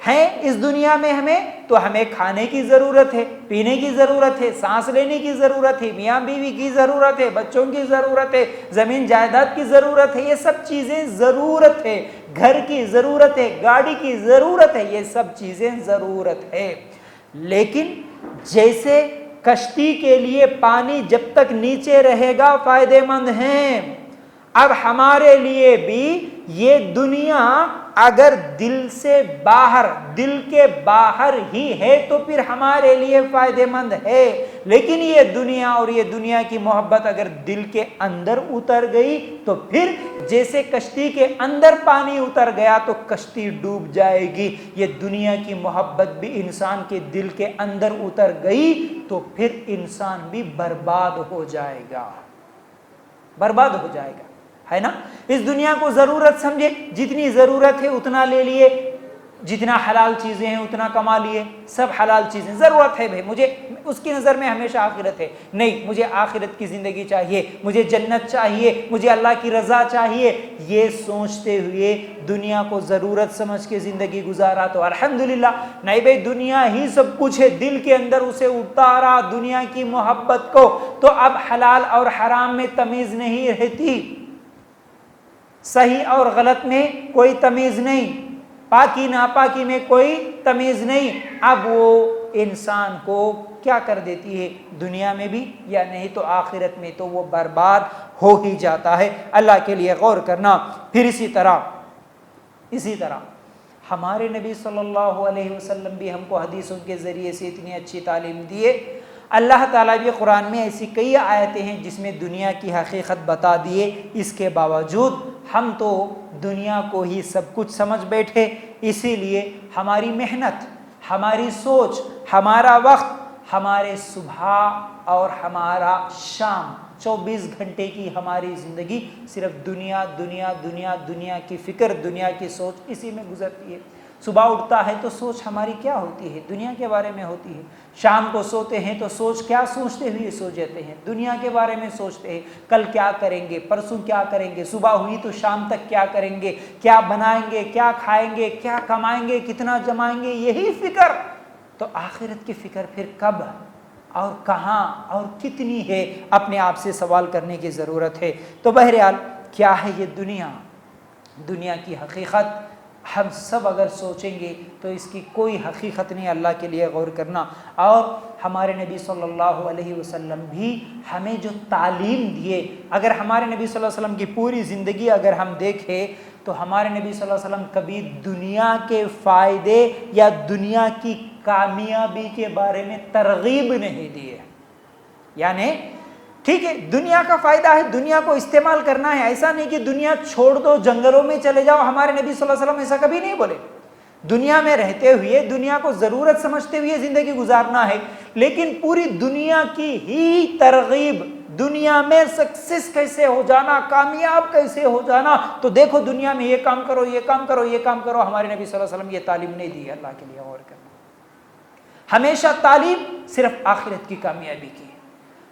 Speaker 1: ہے اس دنیا میں تو ہمیں کھانے کی ضرورت ہے، پینے کی ضرورت ہے، سانس لینے کی ضرورت ہے، میاں بیوی کی ضرورت ہے، بچوں کی ضرورت ہے، زمین جائیداد کی ضرورت ہے، یہ سب چیزیں ضرورت ہے، گھر کی ضرورت ہے، گاڑی کی ضرورت ہے، یہ سب چیزیں ضرورت ہے۔ لیکن جیسے کشتی کے لیے پانی جب تک نیچے رہے گا فائدہ مند ہیں، اب ہمارے لیے بھی یہ دنیا اگر دل سے باہر، دل کے باہر ہی ہے تو پھر ہمارے لیے فائدہ مند ہے، لیکن یہ دنیا اور یہ دنیا کی محبت اگر دل کے اندر اتر گئی تو پھر جیسے کشتی کے اندر پانی اتر گیا تو کشتی ڈوب جائے گی، یہ دنیا کی محبت بھی انسان کے دل کے اندر اتر گئی تو پھر انسان بھی برباد ہو جائے گا، برباد ہو جائے گا، ہے نا۔ اس دنیا کو ضرورت سمجھے، جتنی ضرورت ہے اتنا لے لیے، جتنا حلال چیزیں ہیں اتنا کما لیے، سب حلال چیزیں، ضرورت ہے بھائی، مجھے اس کی نظر میں ہمیشہ آخرت ہے، نہیں مجھے آخرت کی زندگی چاہیے، مجھے جنت چاہیے، مجھے اللہ کی رضا چاہیے، یہ سوچتے ہوئے دنیا کو ضرورت سمجھ کے زندگی گزارا تو الحمدللہ، نہیں بھائی دنیا ہی سب کچھ ہے، دل کے اندر اسے اتارا دنیا کی محبت کو، تو اب حلال اور حرام میں تمیز نہیں رہتی، صحیح اور غلط میں کوئی تمیز نہیں، پاکی ناپاکی میں کوئی تمیز نہیں، اب وہ انسان کو کیا کر دیتی ہے، دنیا میں بھی یا نہیں تو آخرت میں تو وہ برباد ہو ہی جاتا ہے۔ اللہ کے لیے غور کرنا۔ پھر اسی طرح ہمارے نبی صلی اللہ علیہ وسلم بھی ہم کو حدیثوں کے ذریعے سے اتنی اچھی تعلیم دیے، اللہ تعالیٰ بھی قرآن میں ایسی کئی آیتیں ہیں جس میں دنیا کی حقیقت بتا دیے، اس کے باوجود ہم تو دنیا کو ہی سب کچھ سمجھ بیٹھے، اسی لیے ہماری محنت، ہماری سوچ، ہمارا وقت، ہمارے صبح اور ہمارا شام 24 گھنٹے کی ہماری زندگی صرف دنیا دنیا دنیا دنیا کی فکر، دنیا کی سوچ اسی میں گزرتی ہے۔ صبح اٹھتا ہے تو سوچ ہماری کیا ہوتی ہے، دنیا کے بارے میں ہوتی ہے، شام کو سوتے ہیں تو سوچ کیا سوچتے ہوئے سو جاتے ہیں، دنیا کے بارے میں سوچتے ہیں، کل کیا کریں گے، پرسوں کیا کریں گے، صبح ہوئی تو شام تک کیا کریں گے، کیا بنائیں گے، کیا کھائیں گے، کیا کمائیں گے، کتنا جمائیں گے، یہی فکر۔ تو آخرت کی فکر پھر کب اور کہاں اور کتنی ہے، اپنے آپ سے سوال کرنے کی ضرورت ہے۔ تو بہرحال کیا ہے یہ دنیا کی حقیقت، ہم سب اگر سوچیں گے تو اس کی کوئی حقیقت نہیں، اللہ کے لیے غور کرنا۔ اور ہمارے نبی صلی اللہ علیہ وسلم بھی ہمیں جو تعلیم دیے، اگر ہمارے نبی صلی اللہ علیہ وسلم کی پوری زندگی اگر ہم دیکھیں تو ہمارے نبی صلی اللہ علیہ وسلم کبھی دنیا کے فائدے یا دنیا کی کامیابی کے بارے میں ترغیب نہیں دیے، یعنی ٹھیک ہے دنیا کا فائدہ ہے، دنیا کو استعمال کرنا ہے، ایسا نہیں کہ دنیا چھوڑ دو جنگلوں میں چلے جاؤ، ہمارے نبی صلی اللہ علیہ وسلم ایسا کبھی نہیں بولے۔ دنیا میں رہتے ہوئے دنیا کو ضرورت سمجھتے ہوئے زندگی گزارنا ہے، لیکن پوری دنیا کی ہی ترغیب، دنیا میں سکسیس کیسے ہو جانا، کامیاب کیسے ہو جانا، تو دیکھو دنیا میں یہ کام کرو، یہ کام کرو، یہ کام کرو، ہمارے نبی صلی اللہ علیہ وسلم یہ تعلیم نہیں دی ہے۔ اللہ کے لیے غور کرنا، ہمیشہ تعلیم صرف آخرت کی کامیابی کی،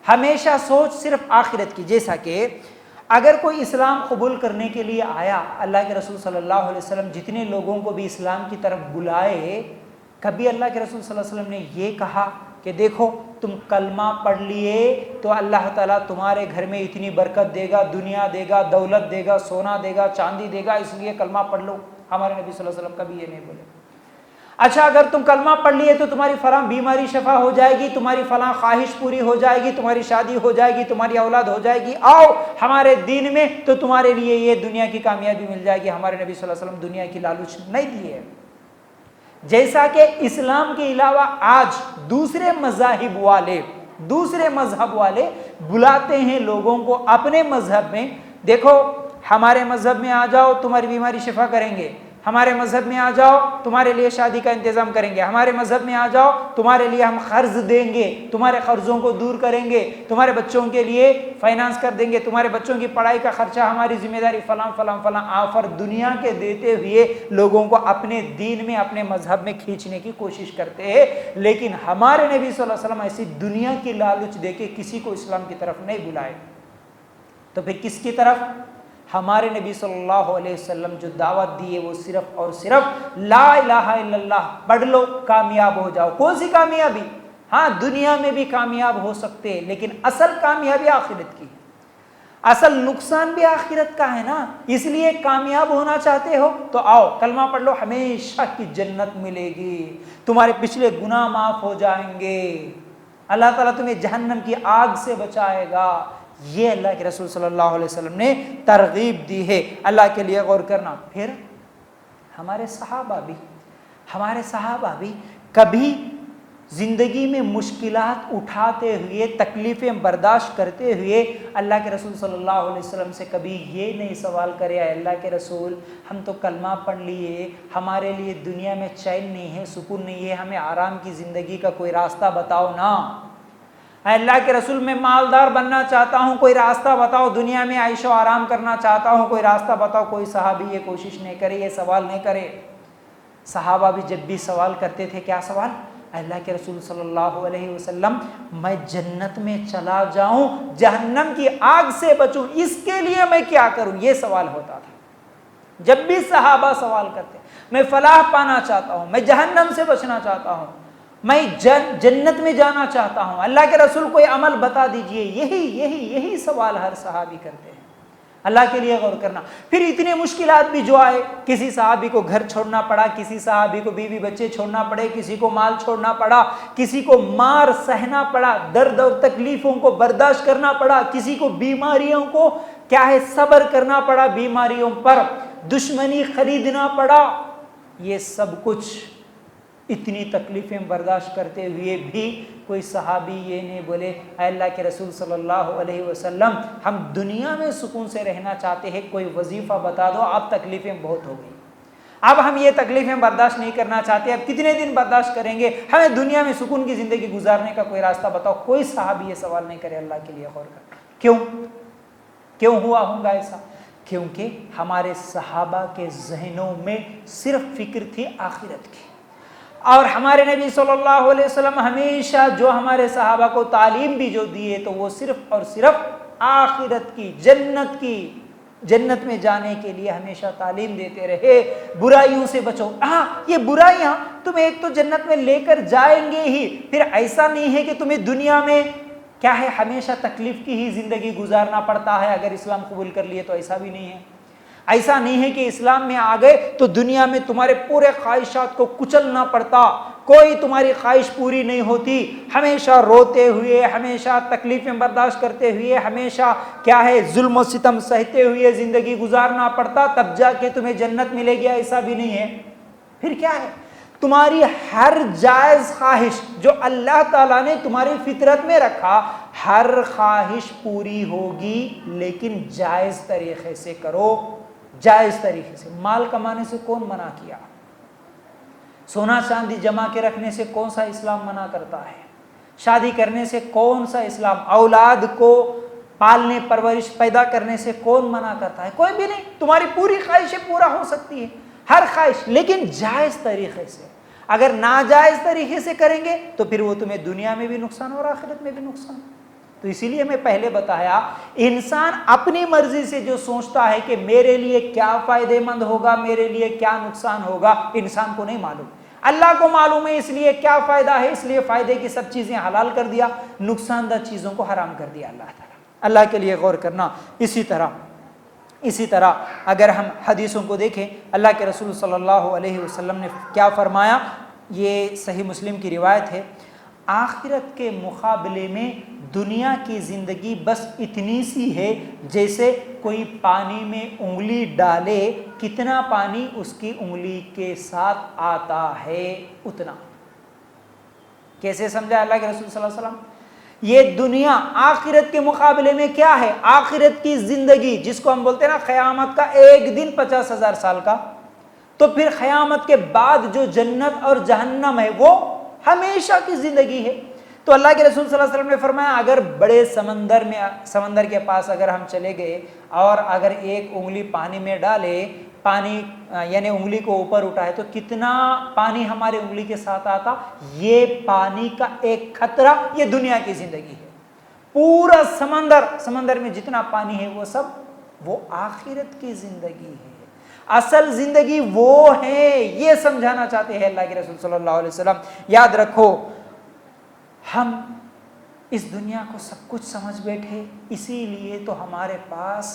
Speaker 1: ہمیشہ سوچ صرف آخرت کی۔ جیسا کہ اگر کوئی اسلام قبول کرنے کے لیے آیا، اللہ کے رسول صلی اللہ علیہ وسلم جتنے لوگوں کو بھی اسلام کی طرف بلائے، کبھی اللہ کے رسول صلی اللہ علیہ وسلم نے یہ کہا کہ دیکھو تم کلمہ پڑھ لیے تو اللہ تعالیٰ تمہارے گھر میں اتنی برکت دے گا، دنیا دے گا، دولت دے گا، سونا دے گا، چاندی دے گا، اس لیے کلمہ پڑھ لو؟ ہمارے نبی صلی اللہ علیہ وسلم کبھی یہ نہیں بولے۔ اچھا اگر تم کلمہ پڑھ لیے تو تمہاری فلاں بیماری شفا ہو جائے گی، تمہاری فلاں خواہش پوری ہو جائے گی، تمہاری شادی ہو جائے گی، تمہاری اولاد ہو جائے گی، آؤ ہمارے دین میں تو تمہارے لیے یہ دنیا کی کامیابی مل جائے گی۔ ہمارے نبی صلی اللہ علیہ وسلم دنیا کی لالچ نہیں دیے۔ جیسا کہ اسلام کے علاوہ آج دوسرے مذہب والے بلاتے ہیں لوگوں کو اپنے مذہب میں، دیکھو ہمارے مذہب میں آ جاؤ تمہاری بیماری شفا کریں گے، ہمارے مذہب میں آ جاؤ تمہارے لیے شادی کا انتظام کریں گے، ہمارے مذہب میں آ جاؤ تمہارے لیے ہم قرض دیں گے، تمہارے قرضوں کو دور کریں گے، تمہارے بچوں کے لیے فائنانس کر دیں گے، تمہارے بچوں کی پڑھائی کا خرچہ ہماری ذمہ داری، فلاں فلاں فلاں آفر دنیا کے دیتے ہوئے لوگوں کو اپنے دین میں، اپنے مذہب میں کھینچنے کی کوشش کرتے ہیں۔ لیکن ہمارے نبی صلی اللہ علیہ وسلم ایسی دنیا کی لالچ دے کے کسی کو اسلام کی طرف نہیں بلائے، تو پھر کس کی طرف؟ ہمارے نبی صلی اللہ علیہ وسلم جو دعوت دی ہے وہ صرف اور صرف لا الہ الا اللہ پڑھ لو کامیاب ہو جاؤ۔ کون سی کامیابی؟ ہاں دنیا میں بھی کامیاب ہو سکتے ہیں، لیکن اصل کامیابی آخرت کی، اصل نقصان بھی آخرت کا ہے نا۔ اس لیے کامیاب ہونا چاہتے ہو تو آؤ کلمہ پڑھ لو، ہمیشہ کی جنت ملے گی، تمہارے پچھلے گناہ معاف ہو جائیں گے، اللہ تعالیٰ تمہیں جہنم کی آگ سے بچائے گا، یہ اللہ کے رسول صلی اللہ علیہ وسلم نے ترغیب دی ہے، اللہ کے لیے غور کرنا۔ پھر ہمارے صحابہ بھی کبھی زندگی میں مشکلات اٹھاتے ہوئے، تکلیفیں برداشت کرتے ہوئے اللہ کے رسول صلی اللہ علیہ وسلم سے کبھی یہ نہیں سوال کرے، اے اللہ کے رسول ہم تو کلمہ پڑھ لیے، ہمارے لیے دنیا میں چین نہیں ہے، سکون نہیں ہے، ہمیں آرام کی زندگی کا کوئی راستہ بتاؤ نا۔ اے اللہ کے رسول میں مالدار بننا چاہتا ہوں، کوئی راستہ بتاؤ، دنیا میں عیش و آرام کرنا چاہتا ہوں، کوئی راستہ بتاؤ۔ کوئی صحابی یہ کوشش نہیں کرے، یہ سوال نہیں کرے۔ صحابہ بھی جب بھی سوال کرتے تھے، کیا سوال؟ اللہ کے رسول صلی اللہ علیہ وسلم میں جنت میں چلا جاؤں، جہنم کی آگ سے بچوں، اس کے لیے میں کیا کروں؟ یہ سوال ہوتا تھا جب بھی صحابہ سوال کرتے۔ میں فلاح پانا چاہتا ہوں، میں جہنم سے بچنا چاہتا ہوں، میں جنت میں جانا چاہتا ہوں، اللہ کے رسول کوئی عمل بتا دیجئے۔ یہی سوال ہر صحابی کرتے ہیں۔ اللہ کے لیے غور کرنا۔ پھر اتنے مشکلات بھی جو آئے، کسی صحابی کو گھر چھوڑنا پڑا، کسی صحابی کو بیوی بچے چھوڑنا پڑے، کسی کو مال چھوڑنا پڑا، کسی کو مار سہنا پڑا، درد اور تکلیفوں کو برداشت کرنا پڑا، کسی کو بیماریوں کو صبر کرنا پڑا، بیماریوں پر دشمنی خریدنا پڑا۔ یہ سب کچھ اتنی تکلیفیں برداشت کرتے ہوئے بھی کوئی صحابی یہ نہیں بولے، اے اللہ کے رسول صلی اللہ علیہ وسلم ہم دنیا میں سکون سے رہنا چاہتے ہیں، کوئی وظیفہ بتا دو، اب تکلیفیں بہت ہو گئی، اب ہم یہ تکلیفیں برداشت نہیں کرنا چاہتے، اب کتنے دن برداشت کریں گے، ہمیں دنیا میں سکون کی زندگی گزارنے کا کوئی راستہ بتاؤ۔ کوئی صحابی یہ سوال نہیں کرے۔ اللہ کے لیے غور کر۔ کیوں ہوا ہوگا ایسا؟ کیونکہ ہمارے صحابہ کے ذہنوں میں صرف فکر تھی آخرت کی، اور ہمارے نبی صلی اللہ علیہ وسلم ہمیشہ جو ہمارے صحابہ کو تعلیم بھی جو دیے تو وہ صرف اور صرف آخرت کی، جنت میں جانے کے لیے ہمیشہ تعلیم دیتے رہے۔ برائیوں سے بچو، یہ برائیاں تمہیں ایک تو جنت میں لے کر جائیں گے ہی، پھر ایسا نہیں ہے کہ تمہیں دنیا میں ہمیشہ تکلیف کی ہی زندگی گزارنا پڑتا ہے اگر اسلام قبول کر لیے، تو ایسا بھی نہیں ہے۔ ایسا نہیں ہے کہ اسلام میں آ گئے تو دنیا میں تمہارے پورے خواہشات کو کچلنا پڑتا، کوئی تمہاری خواہش پوری نہیں ہوتی، ہمیشہ روتے ہوئے، ہمیشہ تکلیفیں برداشت کرتے ہوئے، ہمیشہ ظلم و ستم سہتے ہوئے زندگی گزارنا پڑتا، تب جا کے تمہیں جنت ملے گی، ایسا بھی نہیں ہے۔ پھر کیا ہے؟ تمہاری ہر جائز خواہش جو اللہ تعالیٰ نے تمہاری فطرت میں رکھا، ہر خواہش پوری ہوگی، لیکن جائز طریقے سے کرو، جائز طریقے سے۔ مال کمانے سے کون منع کیا؟ سونا چاندی جمع کے رکھنے سے کون سا اسلام منع کرتا ہے؟ شادی کرنے سے کون سا اسلام؟ اولاد کو پالنے پرورش پیدا کرنے سے کون منع کرتا ہے؟ کوئی بھی نہیں۔ تمہاری پوری خواہشیں پورا ہو سکتی ہے، ہر خواہش، لیکن جائز طریقے سے۔ اگر ناجائز طریقے سے کریں گے تو پھر وہ تمہیں دنیا میں بھی نقصان اور آخرت میں بھی نقصان۔ تو اسی لیے میں پہلے بتایا، انسان اپنی مرضی سے جو سوچتا ہے کہ میرے لیے کیا فائدے مند ہوگا، میرے لیے کیا نقصان ہوگا، انسان کو نہیں معلوم۔ اللہ کو معلوم ہے اس لیے کیا فائدہ ہے، اس لیے فائدے کی سب چیزیں حلال کر دیا، نقصان دہ چیزوں کو حرام کر دیا اللہ تعالیٰ۔ اللہ کے لیے غور کرنا۔ اسی طرح اگر ہم حدیثوں کو دیکھیں، اللہ کے رسول صلی اللہ علیہ وسلم نے کیا فرمایا، یہ صحیح مسلم کی روایت ہے، آخرت کے مقابلے میں دنیا کی زندگی بس اتنی سی ہے جیسے کوئی پانی میں انگلی ڈالے، کتنا پانی اس کی انگلی کے ساتھ آتا ہے اتنا۔ کیسے سمجھا اللہ کے رسول صلی اللہ علیہ وسلم؟ یہ دنیا آخرت کے مقابلے میں کیا ہے؟ آخرت کی زندگی جس کو ہم بولتے ہیں نا قیامت کا ایک دن 50,000 سال کا، تو پھر قیامت کے بعد جو جنت اور جہنم ہے وہ ہمیشہ کی زندگی ہے۔ تو اللہ کے رسول صلی اللہ علیہ وسلم نے فرمایا، اگر بڑے سمندر کے پاس اگر ہم چلے گئے اور اگر ایک انگلی پانی میں ڈالے، پانی یعنی انگلی کو اوپر اٹھائے، تو کتنا پانی ہمارے انگلی کے ساتھ آتا؟ یہ پانی کا ایک قطرہ یہ دنیا کی زندگی ہے۔ پورا سمندر میں جتنا پانی ہے وہ آخرت کی زندگی ہے۔ اصل زندگی وہ ہے، یہ سمجھانا چاہتے ہیں اللہ کے رسول صلی اللہ علیہ وسلم۔ یاد رکھو، ہم اس دنیا کو سب کچھ سمجھ بیٹھے، اسی لیے تو ہمارے پاس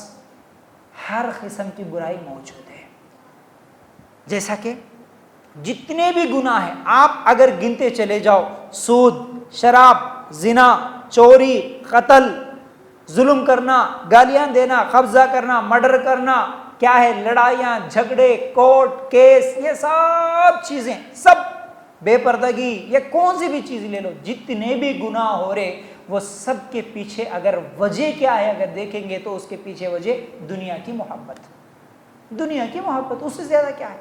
Speaker 1: ہر قسم کی برائی موجود ہے۔ جیسا کہ جتنے بھی گناہ ہیں آپ اگر گنتے چلے جاؤ، سود، شراب، زنا، چوری، قتل، ظلم کرنا, گالیاں دینا, قبضہ کرنا, مرڈر کرنا, کیا ہے, لڑائیاں, جھگڑے, کورٹ کیس, یہ سب چیزیں, سب بے پردگی, یہ کون سی بھی چیز لے لو, جتنے بھی گناہ ہو رہے وہ سب کے پیچھے اگر وجہ کیا ہے اگر دیکھیں گے تو اس کے پیچھے وجہ دنیا کی محبت, دنیا کی محبت, اس سے زیادہ کیا ہے.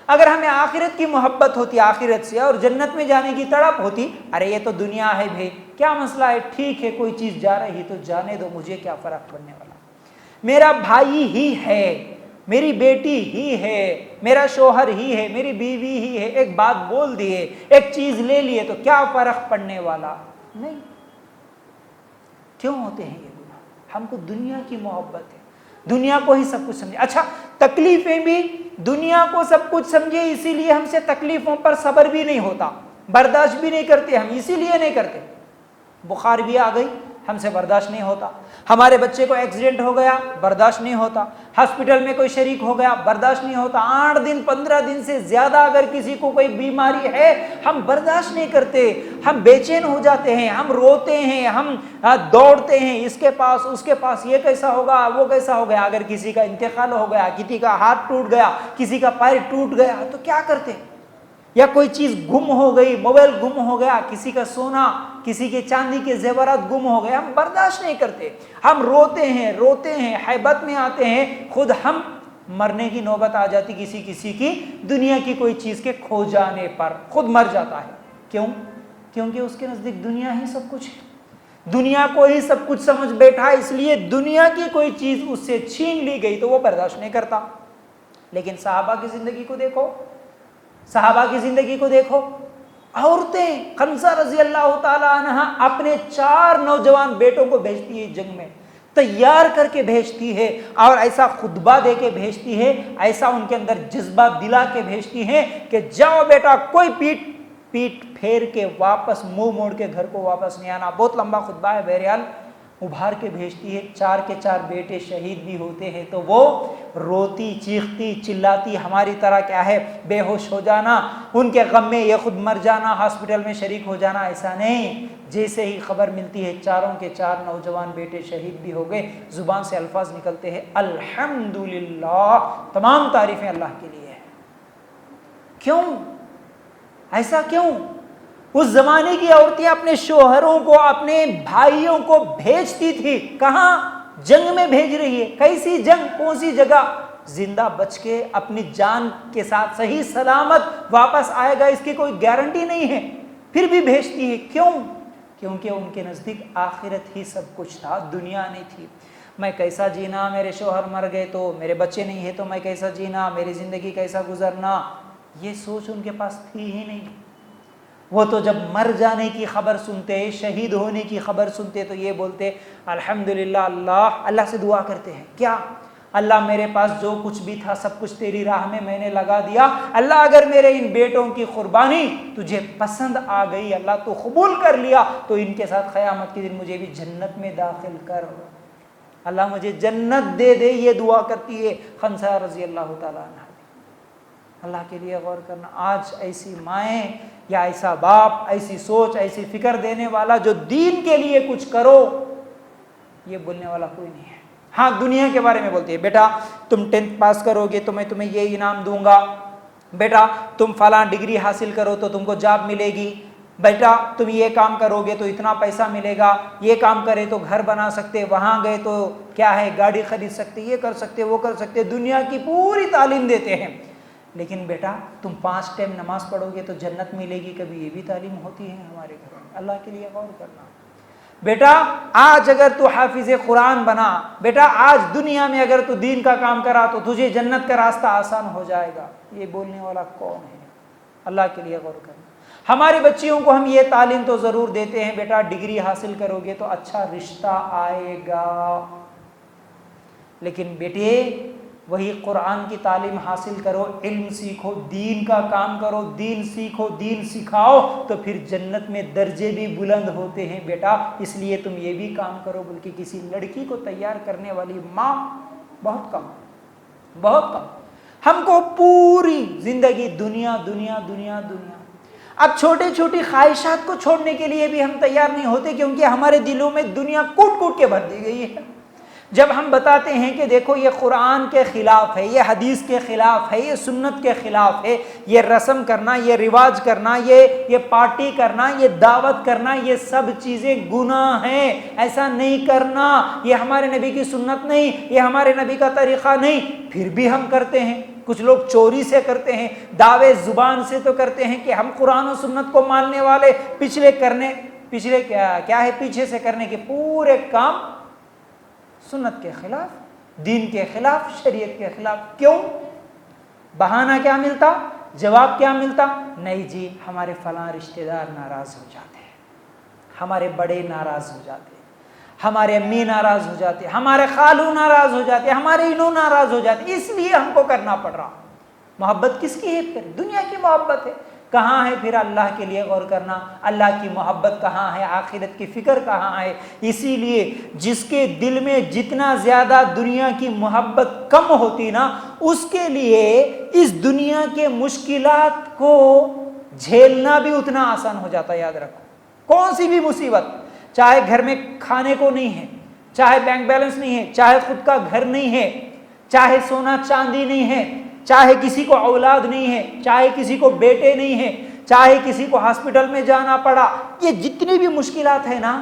Speaker 1: اگر ہمیں آخرت کی محبت ہوتی, آخرت سے اور جنت میں جانے کی تڑپ ہوتی, ارے یہ تو دنیا ہے بھائی, کیا مسئلہ ہے, ٹھیک ہے کوئی چیز جا رہی تو جانے دو, مجھے کیا فرق پڑنے والا, میرا بھائی ہی ہے, میری بیٹی ہی ہے, میرا شوہر ہی ہے, میری بیوی ہی ہے, ایک بات بول دیے, ایک چیز لے لیے تو کیا فرق پڑنے والا نہیں. کیوں ہوتے ہیں یہ گناہ؟ ہم کو دنیا کی محبت ہے, دنیا کو ہی سب کچھ سمجھے. اچھا, تکلیفیں بھی دنیا کو سب کچھ سمجھے, اسی لیے ہم سے تکلیفوں پر صبر بھی نہیں ہوتا, برداشت بھی نہیں کرتے ہم, اسی لیے نہیں کرتے. بخار بھی آ گئی, ہم سے برداشت نہیں ہوتا. ہمارے بچے کو ایکسیڈنٹ ہو گیا, برداشت نہیں ہوتا. ہاسپٹل میں کوئی شریک ہو گیا, برداشت نہیں ہوتا. 8 دن 15 دن سے زیادہ اگر کسی کو کوئی بیماری ہے, ہم برداشت نہیں کرتے, ہم بے چین ہو جاتے ہیں, ہم روتے ہیں, ہم دوڑتے ہیں اس کے پاس اس کے پاس, یہ کیسا ہوگا, وہ کیسا ہو گیا. اگر کسی کا انتقال ہو گیا, کسی کا ہاتھ ٹوٹ گیا, کسی کا پیر ٹوٹ گیا, تو کیا کرتے. یا کوئی چیز گم ہو گئی, موبائل گم ہو گیا, کسی کا سونا, کسی کے چاندی کے زیورات گم ہو گئے, ہم برداشت نہیں کرتے, ہم روتے ہیں, حیبت میں آتے ہیں. خود ہم مرنے کی نوبت آ جاتی کسی کی دنیا کی کوئی چیز کے کھو جانے پر, خود مر جاتا ہے. کیوں؟ کیونکہ اس کے نزدیک دنیا ہی سب کچھ ہے, دنیا کو ہی سب کچھ سمجھ بیٹھا, اس لیے دنیا کی کوئی چیز اس سے چھین لی گئی تو وہ برداشت نہیں کرتا. لیکن صحابہ کی زندگی کو دیکھو, صحابہ کی زندگی کو دیکھو. عورتیں, خنسہ رضی اللہ تعالی عنہ اپنے 4 نوجوان بیٹوں کو بھیجتی ہے جنگ میں, تیار کر کے بھیجتی ہے, اور ایسا خطبہ دے کے بھیجتی ہے, ایسا ان کے اندر جذبہ دلا کے بھیجتی ہے کہ جاؤ بیٹا, کوئی پیٹ پھیر کے واپس منہ موڑ کے گھر کو واپس نہیں آنا. بہت لمبا خطبہ ہے, بہرحال ابھار کے بھیجتی ہے. 4 کے 4 بیٹے شہید بھی ہوتے ہیں تو وہ روتی, چیختی, چلاتی, ہماری طرح کیا ہے بے ہوش ہو جانا, ان کے غم میں یہ خود مر جانا, ہاسپٹل میں شریک ہو جانا, ایسا نہیں. جیسے ہی خبر ملتی ہے 4 کے 4 نوجوان بیٹے شہید بھی ہو گئے, زبان سے الفاظ نکلتے ہیں الحمدللہ, تمام تعریفیں اللہ کے لیے ہیں. کیوں ایسا کیوں؟ اس زمانے کی عورتیں اپنے شوہروں کو, اپنے بھائیوں کو بھیجتی تھی, کہاں؟ جنگ میں بھیج رہی ہے. کیسی جنگ, کون سی جگہ؟ زندہ بچ کے اپنی جان کے ساتھ صحیح سلامت واپس آئے گا اس کی کوئی گارنٹی نہیں ہے, پھر بھی بھیجتی ہے. کیوں؟ کیونکہ ان کے نزدیک آخرت ہی سب کچھ تھا, دنیا نہیں تھی. میں کیسا جینا, میرے شوہر مر گئے تو, میرے بچے نہیں ہیں تو میں کیسا جینا, میری زندگی کیسا گزرنا, یہ سوچ ان کے پاس تھی ہی نہیں. وہ تو جب مر جانے کی خبر سنتے, شہید ہونے کی خبر سنتے تو یہ بولتے الحمدللہ, اللہ سے دعا کرتے ہیں. کیا؟ اللہ میرے پاس جو کچھ بھی تھا سب کچھ تیری راہ میں نے لگا دیا, اللہ اگر میرے ان بیٹوں کی قربانی تجھے پسند آ گئی, اللہ تو قبول کر لیا, تو ان کے ساتھ قیامت کے دن مجھے بھی جنت میں داخل کر, اللہ مجھے جنت دے دے. یہ دعا کرتی ہے خنسہ رضی اللہ تعالیٰ عنہ. اللہ کے لیے غور کرنا. آج ایسی مائیں یا ایسا باپ, ایسی سوچ, ایسی فکر دینے والا جو دین کے لیے کچھ کرو, یہ بولنے والا کوئی نہیں ہے. ہاں, دنیا کے بارے میں بولتے ہیں, بیٹا تم 10th پاس کرو گے تو میں تمہیں یہ انعام دوں گا, بیٹا تم فلاں ڈگری حاصل کرو تو تم کو جاب ملے گی, بیٹا تم یہ کام کرو گے تو اتنا پیسہ ملے گا, یہ کام کرے تو گھر بنا سکتے, وہاں گئے تو کیا ہے گاڑی خرید سکتے, یہ کر سکتے, وہ کر سکتے, دنیا کی پوری تعلیم دیتے ہیں. لیکن بیٹا تم 5 ٹائم نماز پڑھو گے تو جنت ملے گی, کبھی یہ بھی تعلیم ہوتی ہے ہمارے گھروں میں. اللہ کے لیے غور کرنا. بیٹا آج اگر تو حافظ قرآن بنا, بیٹا آج دنیا میں اگر تو دین کا کام کرا تو تجھے جنت کا راستہ آسان ہو جائے گا. یہ بولنے والا کون ہے؟ اللہ کے لیے غور کرنا. ہماری بچیوں کو ہم یہ تعلیم تو ضرور دیتے ہیں, بیٹا ڈگری حاصل کرو گے تو اچھا رشتہ آئے گا, لیکن بیٹے وہی قرآن کی تعلیم حاصل کرو, علم سیکھو, دین کا کام کرو, دین سیکھو, دین سکھاؤ, تو پھر جنت میں درجے بھی بلند ہوتے ہیں. بیٹا اس لیے تم یہ بھی کام کرو. بلکہ کسی لڑکی کو تیار کرنے والی ماں بہت کم, بہت کم. ہم کو پوری زندگی دنیا دنیا دنیا دنیا. اب چھوٹی چھوٹی خواہشات کو چھوڑنے کے لیے بھی ہم تیار نہیں ہوتے، کیونکہ ہمارے دلوں میں دنیا کوٹ کوٹ کے بھر دی گئی ہے۔ جب ہم بتاتے ہیں کہ دیکھو یہ قرآن کے خلاف ہے، یہ حدیث کے خلاف ہے، یہ سنت کے خلاف ہے، یہ رسم کرنا، یہ رواج کرنا، یہ پارٹی کرنا، یہ دعوت کرنا، یہ سب چیزیں گناہ ہیں، ایسا نہیں کرنا، یہ ہمارے نبی کی سنت نہیں، یہ ہمارے نبی کا طریقہ نہیں، پھر بھی ہم کرتے ہیں۔ کچھ لوگ چوری سے کرتے ہیں، دعوے زبان سے تو کرتے ہیں کہ ہم قرآن و سنت کو ماننے والے، پیچھے سے کرنے کے پورے کام سنت کے خلاف، دین کے خلاف، شریعت کے خلاف۔ کیوں؟ بہانہ کیا ملتا؟ جواب کیا ملتا؟ نہیں جی، ہمارے فلاں رشتہ دار ناراض ہو جاتے ہیں، ہمارے بڑے ناراض ہو جاتے ہیں، ہمارے امی ناراض ہو جاتے ہیں، ہمارے خالو ناراض ہو جاتے ہیں، ہمارے انہوں ناراض ہو جاتے ہیں، اس لیے ہم کو کرنا پڑ رہا۔ محبت کس کی ہے پھر؟ دنیا کی محبت ہے۔ کہاں ہے پھر اللہ کے لیے غور کرنا؟ اللہ کی محبت کہاں ہے؟ آخرت کی فکر کہاں ہے؟ اسی لیے جس کے دل میں جتنا زیادہ دنیا کی محبت کم ہوتی نا، اس کے لیے اس دنیا کے مشکلات کو جھیلنا بھی اتنا آسان ہو جاتا ہے۔ یاد رکھو، کون سی بھی مصیبت، چاہے گھر میں کھانے کو نہیں ہے، چاہے بینک بیلنس نہیں ہے، چاہے خود کا گھر نہیں ہے، چاہے سونا چاندی نہیں ہے، چاہے کسی کو اولاد نہیں ہے، چاہے کسی کو بیٹے نہیں ہیں، چاہے کسی کو ہاسپٹل میں جانا پڑا، یہ جتنی بھی مشکلات ہیں نا،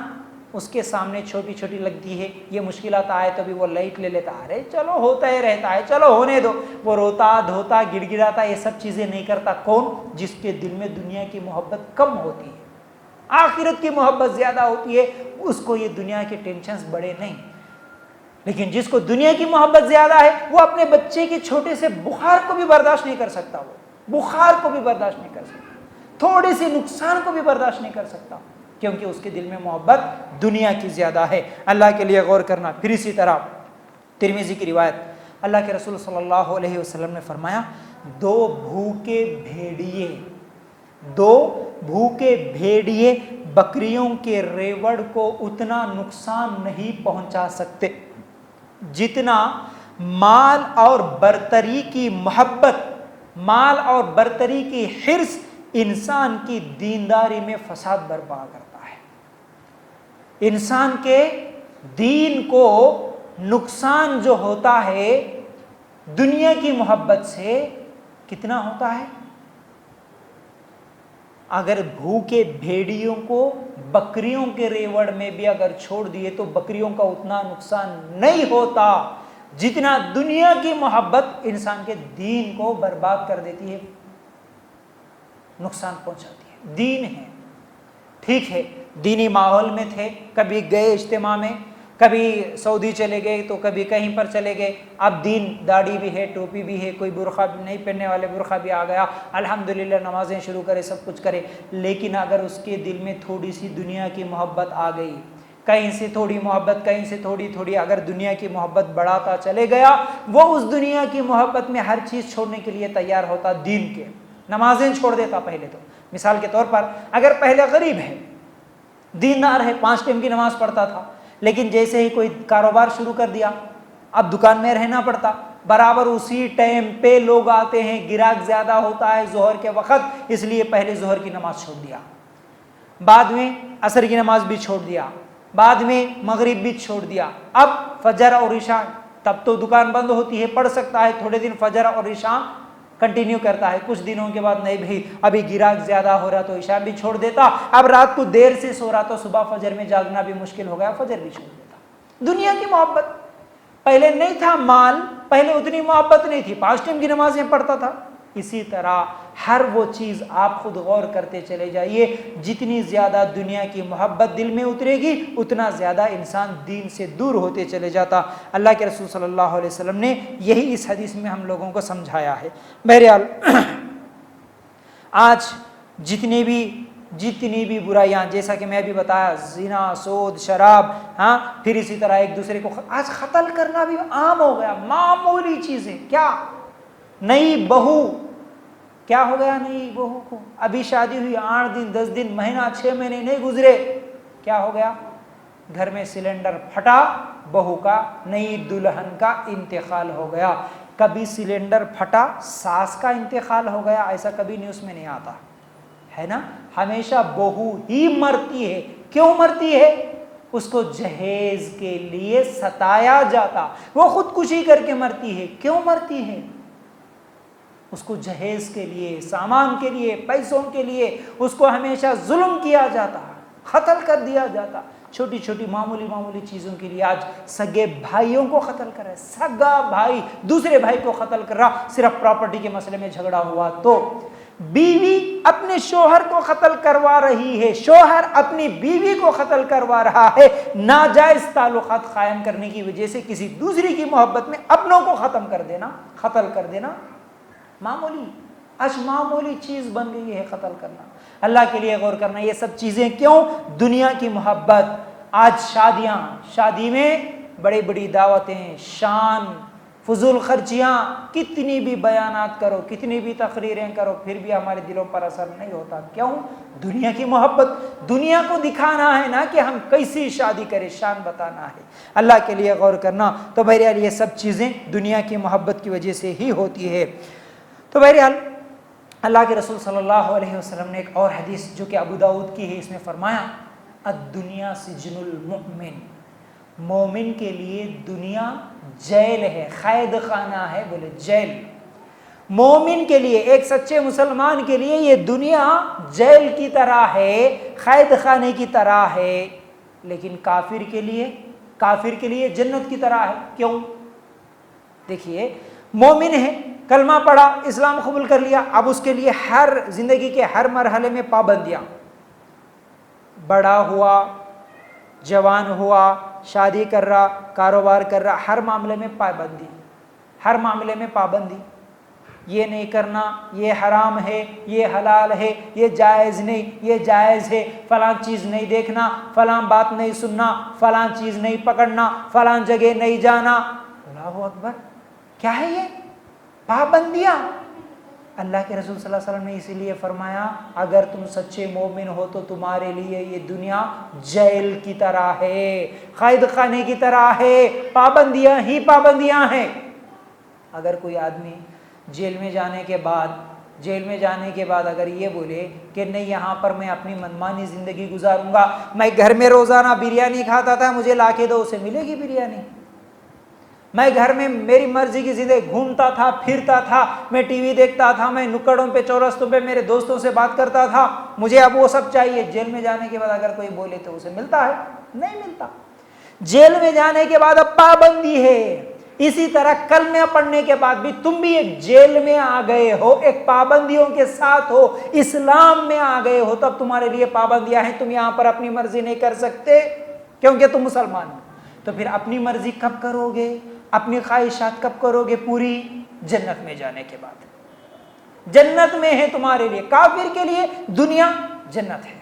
Speaker 1: اس کے سامنے چھوٹی چھوٹی لگتی ہے۔ یہ مشکلات آئے تو بھی وہ لائٹ لے لیتا، ارے چلو ہوتا ہی رہتا ہے، چلو ہونے دو۔ وہ روتا دھوتا گڑ گڑاتا، یہ سب چیزیں نہیں کرتا۔ کون؟ جس کے دل میں دنیا کی محبت کم ہوتی ہے، آخرت کی محبت زیادہ ہوتی ہے، اس کو یہ دنیا کے ٹینشنز بڑے نہیں۔ لیکن جس کو دنیا کی محبت زیادہ ہے، وہ اپنے بچے کے چھوٹے سے بخار کو بھی برداشت نہیں کر سکتا، وہ بخار کو بھی برداشت نہیں کر سکتا، تھوڑے سے نقصان کو بھی برداشت نہیں کر سکتا، کیونکہ اس کے دل میں محبت دنیا کی زیادہ ہے۔ اللہ کے لیے غور کرنا۔ پھر اسی طرح ترمذی کی روایت، اللہ کے رسول صلی اللہ علیہ وسلم نے فرمایا، دو بھوکے بھیڑیے بکریوں کے ریوڑ کو اتنا نقصان نہیں پہنچا سکتے جتنا مال اور برتری کی محبت، مال اور برتری کی حرص انسان کی دینداری میں فساد برپا کرتا ہے۔ انسان کے دین کو نقصان جو ہوتا ہے دنیا کی محبت سے، کتنا ہوتا ہے؟ اگر بھوکے بھیڑیوں کو بکریوں کے ریوڑ میں بھی اگر چھوڑ دیے تو بکریوں کا اتنا نقصان نہیں ہوتا جتنا دنیا کی محبت انسان کے دین کو برباد کر دیتی ہے، نقصان پہنچاتی ہے۔ دین ہے، ٹھیک ہے، دینی ماحول میں تھے، کبھی گئے اجتماع میں، کبھی سعودی چلے گئے تو کبھی کہیں پر چلے گئے، اب دین، داڑھی بھی ہے، ٹوپی بھی ہے، کوئی برقع نہیں پہننے والے برقع بھی آ گیا، الحمدللہ نمازیں شروع کرے، سب کچھ کرے، لیکن اگر اس کے دل میں تھوڑی سی دنیا کی محبت آ گئی، کہیں سے تھوڑی محبت، کہیں سے تھوڑی اگر دنیا کی محبت بڑھاتا چلے گیا، وہ اس دنیا کی محبت میں ہر چیز چھوڑنے کے لیے تیار ہوتا، دین کے، نمازیں چھوڑ دیتا پہلے تو۔ مثال کے طور پر اگر پہلے غریب ہے، دیندار ہے، 5 ٹائم کی نماز پڑھتا تھا، لیکن جیسے ہی کوئی کاروبار شروع کر دیا، اب دکان میں رہنا پڑتا، برابر اسی ٹائم پہ لوگ آتے ہیں، گراہک زیادہ ہوتا ہے ظہر کے وقت، اس لیے پہلے ظہر کی نماز چھوڑ دیا، بعد میں عصر کی نماز بھی چھوڑ دیا، بعد میں مغرب بھی چھوڑ دیا، اب فجر اور عشاء، تب تو دکان بند ہوتی ہے، پڑھ سکتا ہے تھوڑے دن فجر اور عشاء کنٹینیو کرتا ہے، کچھ دنوں کے بعد نہیں بھائی ابھی گراہک زیادہ ہو رہا تو عشاء بھی چھوڑ دیتا، اب رات کو دیر سے سو رہا تو صبح فجر میں جاگنا بھی مشکل ہو گیا، فجر بھی چھوڑ دیتا۔ دنیا کی محبت، پہلے نہیں تھا مال، پہلے اتنی محبت نہیں تھی، 5 ٹائم کی نمازیں پڑھتا تھا۔ اسی طرح ہر وہ چیز آپ خود غور کرتے چلے جائیے، جتنی زیادہ دنیا کی محبت دل میں اترے گی اتنا زیادہ انسان دین سے دور ہوتے چلے جاتا۔ اللہ کے رسول صلی اللہ علیہ وسلم نے یہی اس حدیث میں ہم لوگوں کو سمجھایا ہے۔ بہرحال آج جتنی بھی برائیاں، جیسا کہ میں بھی بتایا، زنا، سود، شراب، پھر اسی طرح ایک دوسرے کو آج قتل کرنا بھی عام ہو گیا، معمولی چیزیں۔ کیا نئی بہو، کیا ہو گیا نئی بہو کو؟ ابھی شادی ہوئی 8 دن 10 دن مہینہ 6 مہینے نہیں گزرے، کیا ہو گیا؟ گھر میں سلنڈر پھٹا، بہو کا، نئی دلہن کا انتقال ہو گیا۔ کبھی سلنڈر پھٹا، ساس کا انتقال ہو گیا، ایسا کبھی نیوز میں نہیں آتا ہے نا, ہمیشہ بہو ہی مرتی ہے. کیوں مرتی ہے؟ اس کو جہیز کے لیے ستایا جاتا, وہ خودکشی کر کے مرتی ہے. کیوں مرتی ہے؟ اس کو جہیز کے لیے, سامان کے لیے, پیسوں کے لیے اس کو ہمیشہ ظلم کیا جاتا, قتل کر دیا جاتا. چھوٹی چھوٹی معمولی چیزوں کے لیے آج سگے بھائیوں کو قتل کر رہا ہے. سگا بھائی دوسرے بھائی کو قتل کر رہا, صرف پراپرٹی کے مسئلے میں جھگڑا ہوا تو. بیوی اپنے شوہر کو قتل کروا رہی ہے, شوہر اپنی بیوی کو قتل کروا رہا ہے, ناجائز تعلقات قائم کرنے کی وجہ سے کسی دوسری کی محبت میں اپنوں کو ختم کر دینا, قتل کر دینا. معمولی چیز بن گئی ہے قتل کرنا. اللہ کے لیے غور کرنا, یہ سب چیزیں کیوں؟ دنیا کی محبت. آج شادی میں بڑی بڑی دعوتیں, شان, فضول خرچیاں, کتنی بھی بیانات کرو, کتنی بھی تقریریں کرو, پھر بھی ہمارے دلوں پر اثر نہیں ہوتا. کیوں؟ دنیا کی محبت. دنیا کو دکھانا ہے نا کہ ہم کیسی شادی کریں, شان بتانا ہے. اللہ کے لیے غور کرنا. تو بہرحال یہ سب چیزیں دنیا کی محبت کی وجہ سے ہی ہوتی ہے. تو بہرحال اللہ کے رسول صلی اللہ علیہ وسلم نے ایک اور حدیث جو کہ ابو داؤد کی ہے, اس میں فرمایا الدنیا سجن المؤمن, مومن کے لیے دنیا جیل ہے, قید خانہ ہے. بولے جیل. مومن کے لیے, ایک سچے مسلمان کے لیے یہ دنیا جیل کی طرح ہے, قید خانے کی طرح ہے. لیکن کافر کے لیے جنت کی طرح ہے. کیوں؟ دیکھیے, مومن ہے, کلمہ پڑھا, اسلام قبول کر لیا, اب اس کے لیے ہر زندگی کے ہر مرحلے میں پابندیاں. بڑا ہوا, جوان ہوا, شادی کر رہا, کاروبار کر رہا, ہر معاملے میں پابندی. یہ نہیں کرنا, یہ حرام ہے, یہ حلال ہے, یہ جائز نہیں, یہ جائز ہے, فلاں چیز نہیں دیکھنا, فلاں بات نہیں سننا, فلاں چیز نہیں پکڑنا, فلاں جگہ نہیں جانا. اللہ اکبر, کیا ہے یہ؟ پابندیاں. اللہ کے رسول صلی اللہ علیہ وسلم نے اسی لیے فرمایا اگر تم سچے مومن ہو تو تمہارے لیے یہ دنیا جیل کی طرح ہے, قید خانے کی طرح ہے, پابندیاں ہی پابندیاں ہیں. اگر کوئی آدمی جیل میں جانے کے بعد اگر یہ بولے کہ نہیں یہاں پر میں اپنی منمانی زندگی گزاروں گا, میں گھر میں روزانہ بریانی کھاتا تھا, مجھے لا کے دو, اسے ملے گی بریانی. میں گھر میں میری مرضی کی زندگی گھومتا تھا, پھرتا تھا, میں ٹی وی دیکھتا تھا, میں نکڑوں پہ, چورستوں پہ میرے دوستوں سے بات کرتا تھا, مجھے اب وہ سب چاہیے. جیل میں جانے کے بعد اگر کوئی بولے تو اسے ملتا ہے؟ نہیں ملتا. جیل میں جانے کے بعد اب پابندی ہے. اسی طرح کلمہ پڑھنے کے بعد بھی تم بھی ایک جیل میں آ گئے ہو, ایک پابندیوں کے ساتھ ہو, اسلام میں آ گئے ہو, تب تمہارے لیے پابندیاں ہیں. تم یہاں پر اپنی مرضی نہیں کر سکتے کیونکہ تم مسلمان ہو. تو پھر اپنی مرضی کب کرو گے, اپنی خواہشات کب کرو گے پوری؟ جنت میں جانے کے بعد. جنت میں ہے تمہارے لیے. کافر کے لیے دنیا جنت ہے,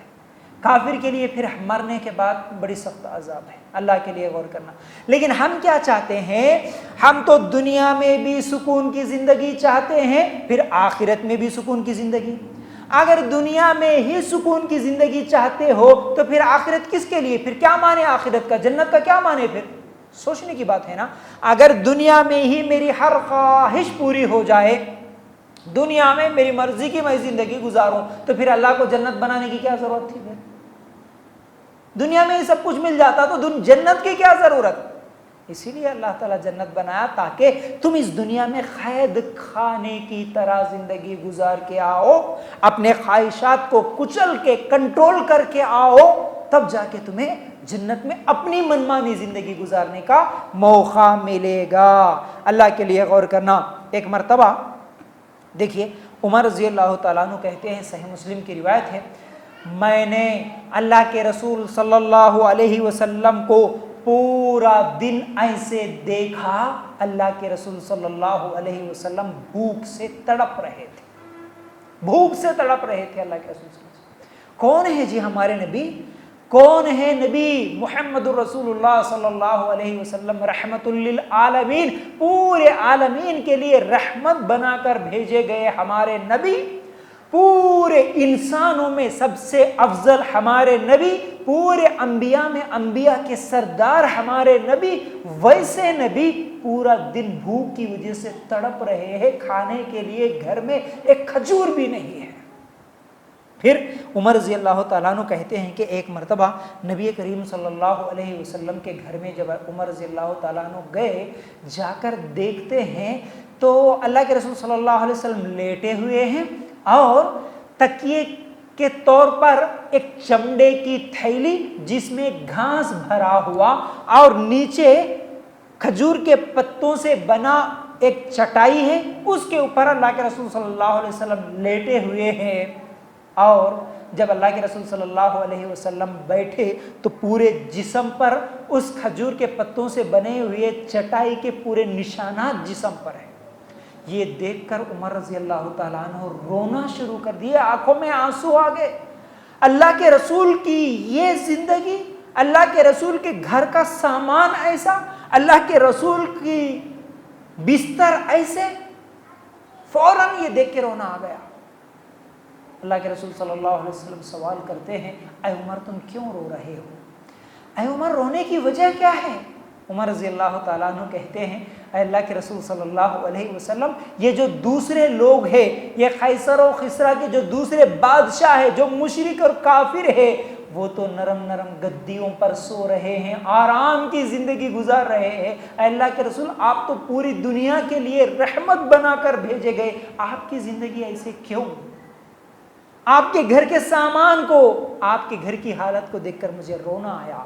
Speaker 1: کافر کے لیے پھر مرنے کے بعد بڑی سخت عذاب ہے. اللہ کے لیے غور کرنا. لیکن ہم کیا چاہتے ہیں؟ ہم تو دنیا میں بھی سکون کی زندگی چاہتے ہیں, پھر آخرت میں بھی سکون کی زندگی. اگر دنیا میں ہی سکون کی زندگی چاہتے ہو تو پھر آخرت کس کے لیے؟ پھر کیا مانے آخرت کا, جنت کا کیا مانے؟ پھر سوچنے کی بات ہے نا. اگر دنیا میں ہی میری ہر خواہش پوری ہو جائے, دنیا میں میری مرضی کی میں زندگی گزاروں, تو پھر اللہ کو جنت بنانے کی کیا ضرورت تھی؟ پھر دنیا میں ہی سب کچھ مل جاتا تو جنت کی کیا ضرورت؟ اسی لیے اللہ تعالیٰ جنت بنایا تاکہ تم اس دنیا میں قید خانے کی طرح زندگی گزار کے آؤ, اپنے خواہشات کو کچل کے کنٹرول کر کے آؤ, تب جا کے تمہیں جنت میں اپنی منمانی زندگی گزارنے کا موقع ملے گا. اللہ کے لیے غور کرنا. ایک مرتبہ دیکھیے عمر رضی اللہ تعالیٰ عنہ کہتے ہیں, صحیح مسلم کی روایت ہے, میں نے اللہ کے رسول صلی اللہ علیہ وسلم کو پورا دن ایسے دیکھا, اللہ کے رسول صلی اللہ علیہ وسلم بھوک سے تڑپ رہے تھے, بھوک سے تڑپ رہے تھے. اللہ کے رسول صلی اللہ علیہ وسلم کون ہے جی؟ ہمارے نبی. کون ہے نبی؟ محمد الرسول اللہ صلی اللہ علیہ وسلم رحمت للعالمین, پورے عالمین کے لیے رحمت بنا کر بھیجے گئے ہمارے نبی, پورے انسانوں میں سب سے افضل ہمارے نبی, پورے انبیاء میں انبیاء کے سردار ہمارے نبی. ویسے نبی پورا دن بھوک کی وجہ سے تڑپ رہے ہیں, کھانے کے لیے گھر میں ایک کھجور بھی نہیں ہے. پھر عمر رضی اللہ تعالیٰ عنہ کہتے ہیں کہ ایک مرتبہ نبی کریم صلی اللہ علیہ وسلم کے گھر میں جب عمر رضی اللہ تعالیٰ عنہ گئے، جا کر دیکھتے ہیں تو اللہ کے رسول صلی اللہ علیہ وسلم لیٹے ہوئے ہیں اور تکیے کے طور پر ایک چمڑے کی تھیلی جس میں گھاس بھرا ہوا اور نیچے کھجور کے پتوں سے بنا ایک چٹائی ہے، اس کے اوپر اللہ کے رسول صلی اللہ علیہ وسلم لیٹے ہوئے ہیں۔ اور جب اللہ کے رسول صلی اللہ علیہ وسلم بیٹھے تو پورے جسم پر اس کھجور کے پتوں سے بنے ہوئے چٹائی کے پورے نشانات جسم پر ہیں۔ یہ دیکھ کر عمر رضی اللہ تعالیٰ عنہ رونا شروع کر دیے، آنکھوں میں آنسو آ گئے۔ اللہ کے رسول کی یہ زندگی، اللہ کے رسول کے گھر کا سامان ایسا، اللہ کے رسول کی بستر ایسے، فوراً یہ دیکھ کے رونا آ گیا۔ اللہ کے رسول صلی اللہ علیہ وسلم سوال کرتے ہیں، اے عمر تم کیوں رو رہے ہو؟ اے عمر رونے کی وجہ کیا ہے؟ عمر رضی اللہ تعالیٰ عنہ کہتے ہیں، اے اللہ کے رسول صلی اللہ علیہ وسلم، یہ جو دوسرے لوگ ہیں، یہ قیصر و کسریٰ کے جو دوسرے بادشاہ ہیں، جو مشرک اور کافر ہیں، وہ تو نرم نرم گدیوں پر سو رہے ہیں، آرام کی زندگی گزار رہے ہیں۔ اے اللہ کے رسول، آپ تو پوری دنیا کے لیے رحمت بنا کر بھیجے گئے، آپ کی زندگی ایسے کیوں؟ آپ کے گھر کے سامان کو، آپ کے گھر کی حالت کو دیکھ کر مجھے رونا آیا۔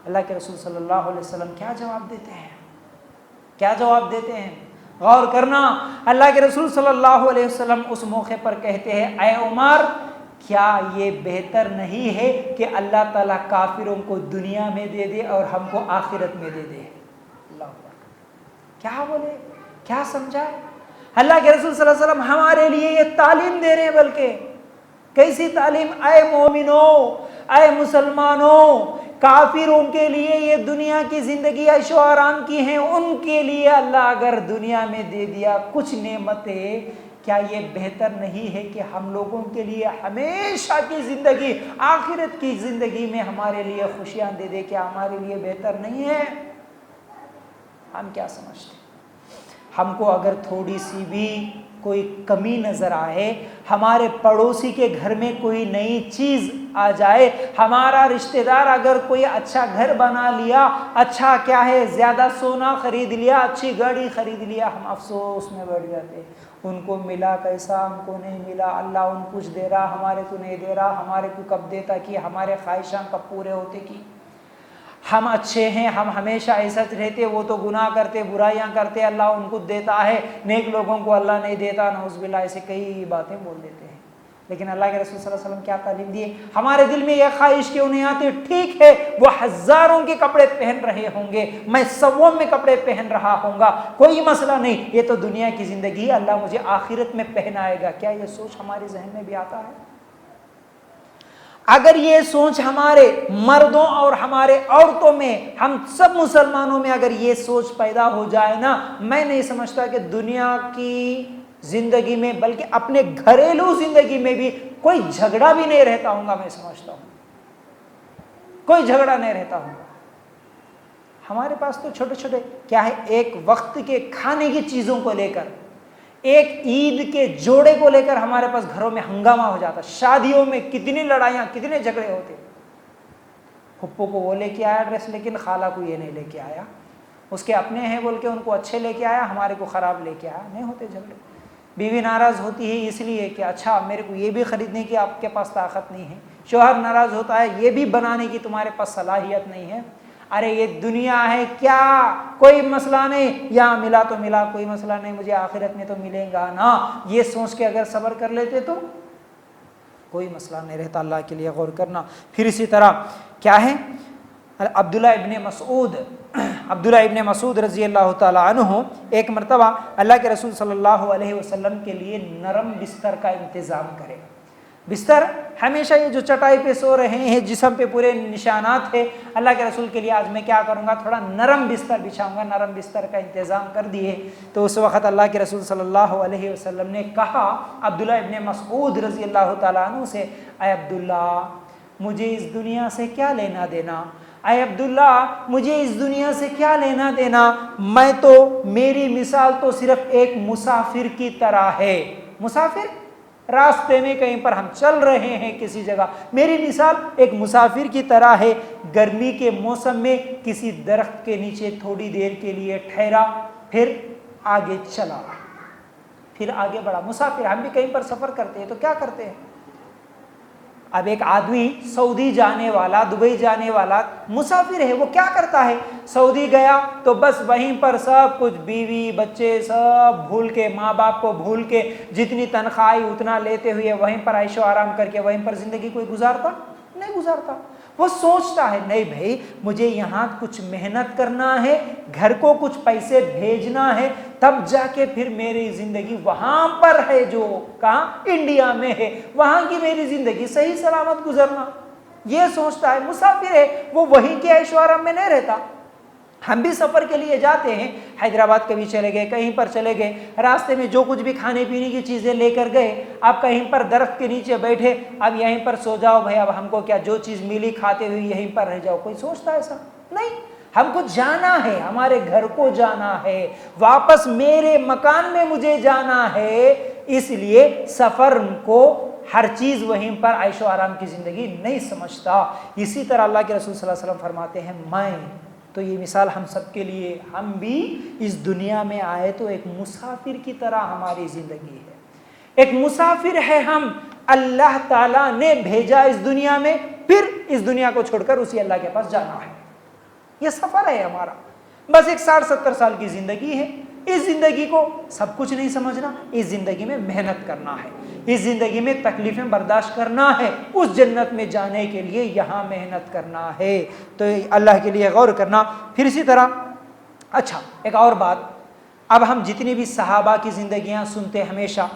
Speaker 1: اللہ کے رسول صلی اللہ علیہ وسلم کیا جواب دیتے ہیں؟ کیا جواب دیتے ہیں؟ غور کرنا، اللہ کے رسول صلی اللہ علیہ وسلم اس موقع پر کہتے ہیں، اے عمر کیا یہ بہتر نہیں ہے کہ اللہ تعالیٰ کافروں کو دنیا میں دے دے اور ہم کو آخرت میں دے دے؟ اللہ اکبر، کیا بولے، کیا سمجھائے؟ اللہ کے رسول صلی اللہ علیہ وسلم ہمارے لیے یہ تعلیم دے رہے ہیں، بلکہ کیسی تعلیم؟ اے مومنوں، اے مسلمانوں، کافروں کے لیے یہ دنیا کی زندگی عیش و آرام کی ہیں، ان کے لیے اللہ اگر دنیا میں دے دیا کچھ نعمتیں، کیا یہ بہتر نہیں ہے کہ ہم لوگوں کے لیے ہمیشہ کی زندگی، آخرت کی زندگی میں ہمارے لیے خوشیاں دے دے؟ کیا ہمارے لیے بہتر نہیں ہے؟ ہم کیا سمجھتے ہیں؟ ہم کو اگر تھوڑی سی بھی کوئی کمی نظر آئے، ہمارے پڑوسی کے گھر میں کوئی نئی چیز آ جائے، ہمارا رشتہ دار اگر کوئی اچھا گھر بنا لیا، اچھا کیا ہے زیادہ سونا خرید لیا، اچھی گاڑی خرید لیا، ہم افسوس میں بیٹھ جاتے، ان کو ملا کیسا، ہم کو نہیں ملا، اللہ ان کچھ دے رہا، ہمارے کو نہیں دے رہا، ہمارے کو کب دیتا کہ ہمارے خواہشاں کب پورے ہوتے کی؟ ہم اچھے ہیں، ہم ہمیشہ ایسا رہتے، وہ تو گناہ کرتے، برائیاں کرتے، اللہ ان کو دیتا ہے، نیک لوگوں کو اللہ نہیں دیتا، نعوذ باللہ، ایسے کئی باتیں بول دیتے ہیں۔ لیکن اللہ کے رسول صلی اللہ علیہ وسلم کیا تعلیم دیے؟ ہمارے دل میں یہ خواہش کیوں نہیں آتی؟ ٹھیک ہے وہ ہزاروں کے کپڑے پہن رہے ہوں گے، میں سووں میں کپڑے پہن رہا ہوں گا، کوئی مسئلہ نہیں، یہ تو دنیا کی زندگی ہے، اللہ مجھے آخرت میں پہنائے گا۔ کیا یہ سوچ ہمارے ذہن میں بھی آتا ہے؟ اگر یہ سوچ ہمارے مردوں اور ہمارے عورتوں میں، ہم سب مسلمانوں میں اگر یہ سوچ پیدا ہو جائے نا، میں نہیں سمجھتا کہ دنیا کی زندگی میں بلکہ اپنے گھریلو زندگی میں بھی کوئی جھگڑا بھی نہیں رہتا ہوں گا، میں سمجھتا ہوں کوئی جھگڑا نہیں رہتا ہوں گا۔ ہمارے پاس تو چھوٹے چھوٹے کیا ہے، ایک وقت کے کھانے کی چیزوں کو لے کر، ایک عید کے جوڑے کو لے کر ہمارے پاس گھروں میں ہنگامہ ہو جاتا، شادیوں میں کتنی لڑائیاں، کتنے جھگڑے ہوتے، پھپھو کو وہ لے کے آیا ڈریس لیکن خالہ کو یہ نہیں لے کے آیا، اس کے اپنے ہیں بول کے ان کو اچھے لے کے آیا، ہمارے کو خراب لے کے آیا، نہیں ہوتے جھگڑے۔ بیوی ناراض ہوتی ہے اس لیے کہ اچھا میرے کو یہ بھی خریدنے کی آپ کے پاس طاقت نہیں ہے، شوہر ناراض ہوتا ہے یہ بھی بنانے کی تمہارے پاس صلاحیت نہیں ہے۔ ارے یہ دنیا ہے کیا، کوئی مسئلہ نہیں، یہاں ملا تو ملا، کوئی مسئلہ نہیں، مجھے آخرت میں تو ملے گا نا، یہ سوچ کے اگر صبر کر لیتے تو کوئی مسئلہ نہیں رہتا۔ اللہ کے لیے غور کرنا۔ پھر اسی طرح کیا ہے، عبداللہ ابن مسعود رضی اللہ تعالیٰ عنہ ایک مرتبہ اللہ کے رسول صلی اللہ علیہ وسلم کے لیے نرم بستر کا انتظام کرے۔ بستر ہمیشہ یہ جو چٹائی پہ سو رہے ہیں، جسم پہ پورے نشانات ہیں، اللہ کے رسول کے لیے آج میں کیا کروں گا، تھوڑا نرم بستر بچھاؤں گا، نرم بستر کا انتظام کر دیے۔ تو اس وقت اللہ کے رسول صلی اللہ علیہ وسلم نے کہا عبداللہ ابن مسعود رضی اللہ تعالیٰ عنہ سے، اے عبداللہ مجھے اس دنیا سے کیا لینا دینا، اے عبداللہ مجھے اس دنیا سے کیا لینا دینا، میں تو، میری مثال تو صرف ایک مسافر کی طرح ہے۔ مسافر راستے میں کہیں پر ہم چل رہے ہیں کسی جگہ. میری مثال ایک مسافر کی طرح ہے. گرمی کے موسم میں کسی درخت کے نیچے تھوڑی دیر کے لیے ٹھہرا, پھر آگے چلا, پھر آگے بڑھا. مسافر, ہم بھی کہیں پر سفر کرتے ہیں تو کیا کرتے ہیں؟ اب ایک آدمی سعودی جانے والا, دبئی جانے والا مسافر ہے, وہ کیا کرتا ہے؟ سعودی گیا تو بس وہیں پر سب کچھ, بیوی بچے سب بھول کے, ماں باپ کو بھول کے, جتنی تنخواہ آئی اتنا لیتے ہوئے وہیں پر عیش و آرام کر کے وہیں پر زندگی کوئی گزارتا نہیں گزارتا. وہ سوچتا ہے نہیں بھائی مجھے یہاں کچھ محنت کرنا ہے, گھر کو کچھ پیسے بھیجنا ہے, تب جا کے پھر میری زندگی وہاں پر ہے, جو کہاں انڈیا میں ہے, وہاں کی میری زندگی صحیح سلامت گزرنا. یہ سوچتا ہے. مسافر ہے, وہ وہیں کے عیش و آرام میں نہیں رہتا. ہم بھی سفر کے لیے جاتے ہیں, حیدرآباد کبھی چلے گئے, کہیں پر چلے گئے, راستے میں جو کچھ بھی کھانے پینے کی چیزیں لے کر گئے, آپ کہیں پر درخت کے نیچے بیٹھے, اب یہیں پر سو جاؤ بھائی, اب ہم کو کیا, جو چیز ملی کھاتے ہوئے یہیں پر رہ جاؤ. کوئی سوچتا ہے ایسا؟ نہیں. ہم کو جانا ہے, ہمارے گھر کو جانا ہے, واپس میرے مکان میں مجھے جانا ہے. اس لیے سفر کو ہر چیز وہیں پر عیش و آرام کی زندگی نہیں سمجھتا. اسی طرح اللہ کے رسول صلی اللہ علیہ وسلم فرماتے ہیں, میں تو یہ مثال ہم سب کے لیے, ہم بھی اس دنیا میں آئے تو ایک مسافر کی طرح ہماری زندگی ہے. ایک مسافر ہے ہم, اللہ تعالیٰ نے بھیجا اس دنیا میں, پھر اس دنیا کو چھوڑ کر اسی اللہ کے پاس جانا ہے. یہ سفر ہے ہمارا. بس ایک 60-70 سال کی زندگی ہے. اس زندگی کو سب کچھ نہیں سمجھنا, اس زندگی میں محنت کرنا ہے, اس زندگی میں تکلیفیں برداشت کرنا ہے, اس جنت میں جانے کے لیے یہاں محنت کرنا ہے. تو اللہ کے لیے غور کرنا. پھر اسی طرح اچھا ایک اور بات, اب ہم جتنی بھی صحابہ کی زندگیاں سنتے ہمیشہ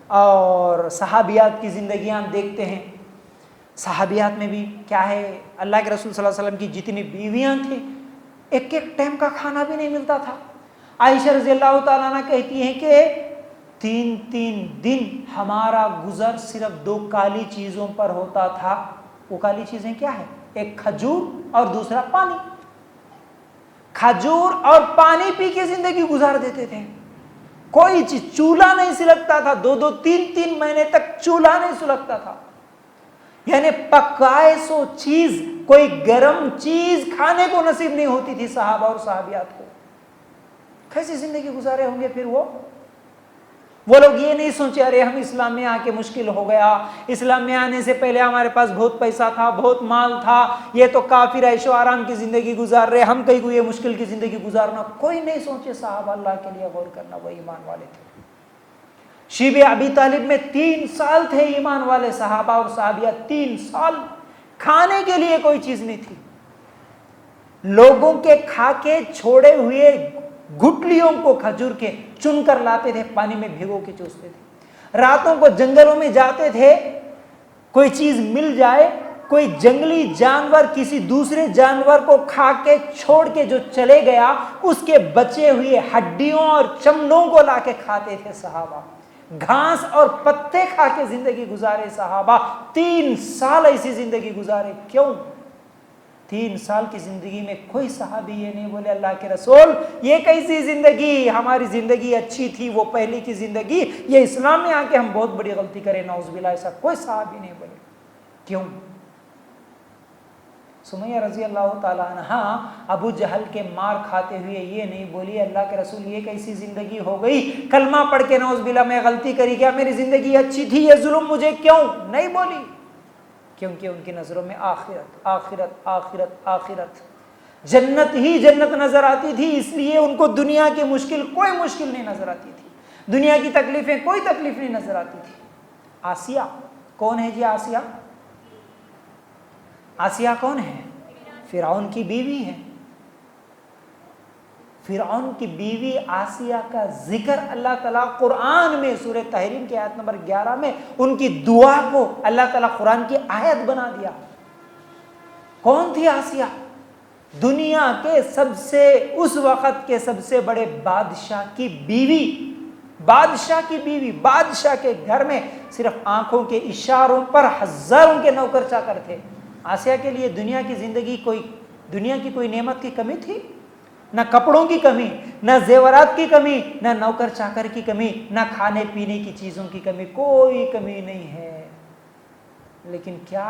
Speaker 1: اور صحابیات کی زندگیاں دیکھتے ہیں, صحابیات میں بھی کیا ہے, اللہ کے رسول صلی اللہ علیہ وسلم کی جتنی بیویاں تھیں, ایک ایک ٹائم کا کھانا بھی نہیں ملتا تھا. عائشہ رضی اللہ تعالیٰ عنہ کہتی ہیں کہ 3 دن ہمارا گزر صرف 2 کالی چیزوں پر ہوتا تھا. وہ کالی چیزیں کیا ہیں؟ ایک کھجور اور دوسرا پانی. کھجور اور پانی پی کے زندگی گزار دیتے تھے. کوئی چیز, چولہا نہیں سلگتا تھا, 2 3 مہینے تک چولہا نہیں سلگتا تھا. یعنی پکائے سو چیز, کوئی گرم چیز کھانے کو نصیب نہیں ہوتی تھی صحابہ اور صحابیات کو. کیسی زندگی گزارے ہوں گے پھر وہ لوگ یہ نہیں سوچے ارے ہم اسلام میں آ کے مشکل ہو گیا, اسلام میں آنے سے پہلے ہمارے پاس بہت پیسہ تھا, بہت مال تھا, یہ تو کافر عیش و آرام کی زندگی گزار رہے, ہم کہیں کو یہ مشکل کی زندگی گزارنا. کوئی نہیں سوچے. صحابہ اللہ کے لیے غور کرنا, وہ ایمان والے تھے. شیب ابی طالب میں 3 سال تھے ایمان والے صحابہ اور صحابیات. 3 سال کھانے کے لیے کوئی چیز نہیں تھی. لوگوں کے کھا کے چھوڑے ہوئے گٹلیوں کو کھجور کے چن کر لاتے تھے, پانی میں بھگو کے چوستے تھے. راتوں کو جنگلوں میں جاتے تھے, کوئی چیز مل جائے, کوئی جنگلی جانور کسی دوسرے جانور کو کھا کے چھوڑ کے جو چلے گیا, اس کے بچے ہوئے ہڈیوں اور چمڑوں کو لا کے کھاتے تھے صحابہ. گھاس اور پتے کھا کے زندگی گزارے صحابہ. 3 سال ایسی زندگی گزارے. کیوں؟ 3 سال کی زندگی میں کوئی صحابی یہ نہیں بولے اللہ کے رسول یہ کیسی زندگی, ہماری زندگی اچھی تھی, وہ پہلے کی زندگی, یہ اسلام میں آ کے ہم بہت بڑی غلطی کریں, نعوذ باللہ. ایسا کوئی صحابی نہیں بولے. کیوں؟ سمیہ رضی اللہ تعالیٰ عنہ ابو جہل کے مار کھاتے ہوئے یہ نہیں بولی اللہ کے رسول یہ کیسی زندگی ہو گئی, کلمہ پڑھ کے نعوذ باللہ میں غلطی کری, کیا میری زندگی اچھی تھی, یہ ظلم مجھے کیوں نہیں بولی. کیونکہ ان کی نظروں میں آخرت آخرت آخرت آخرت, جنت ہی جنت نظر آتی تھی. اس لیے ان کو دنیا کی مشکل کوئی مشکل نہیں نظر آتی تھی, دنیا کی تکلیفیں کوئی تکلیف نہیں نظر آتی تھی. آسیہ کون ہے جی؟ آسیہ کون ہے؟ فرعون کی بیوی ہے. فرعون کی بیوی آسیہ کا ذکر اللہ تعالیٰ قرآن میں سورہ تحریم کی آیت نمبر 11 میں ان کی دعا کو اللہ تعالیٰ قرآن کی آیت بنا دیا. کون تھی آسیہ؟ دنیا کے اس وقت کے سب سے بڑے بادشاہ کی بیوی. بادشاہ کی بیوی, بادشاہ کے گھر میں صرف آنکھوں کے اشاروں پر ہزاروں کے نوکر چاکر تھے. آسیہ کے لیے دنیا کی زندگی دنیا کی کوئی نعمت کی کمی تھی؟ نہ کپڑوں کی کمی، نہ زیورات کی کمی، نہ نوکر چاکر کی کمی، نہ کھانے پینے کی چیزوں کی کمی، کوئی کمی نہیں ہے۔ لیکن کیا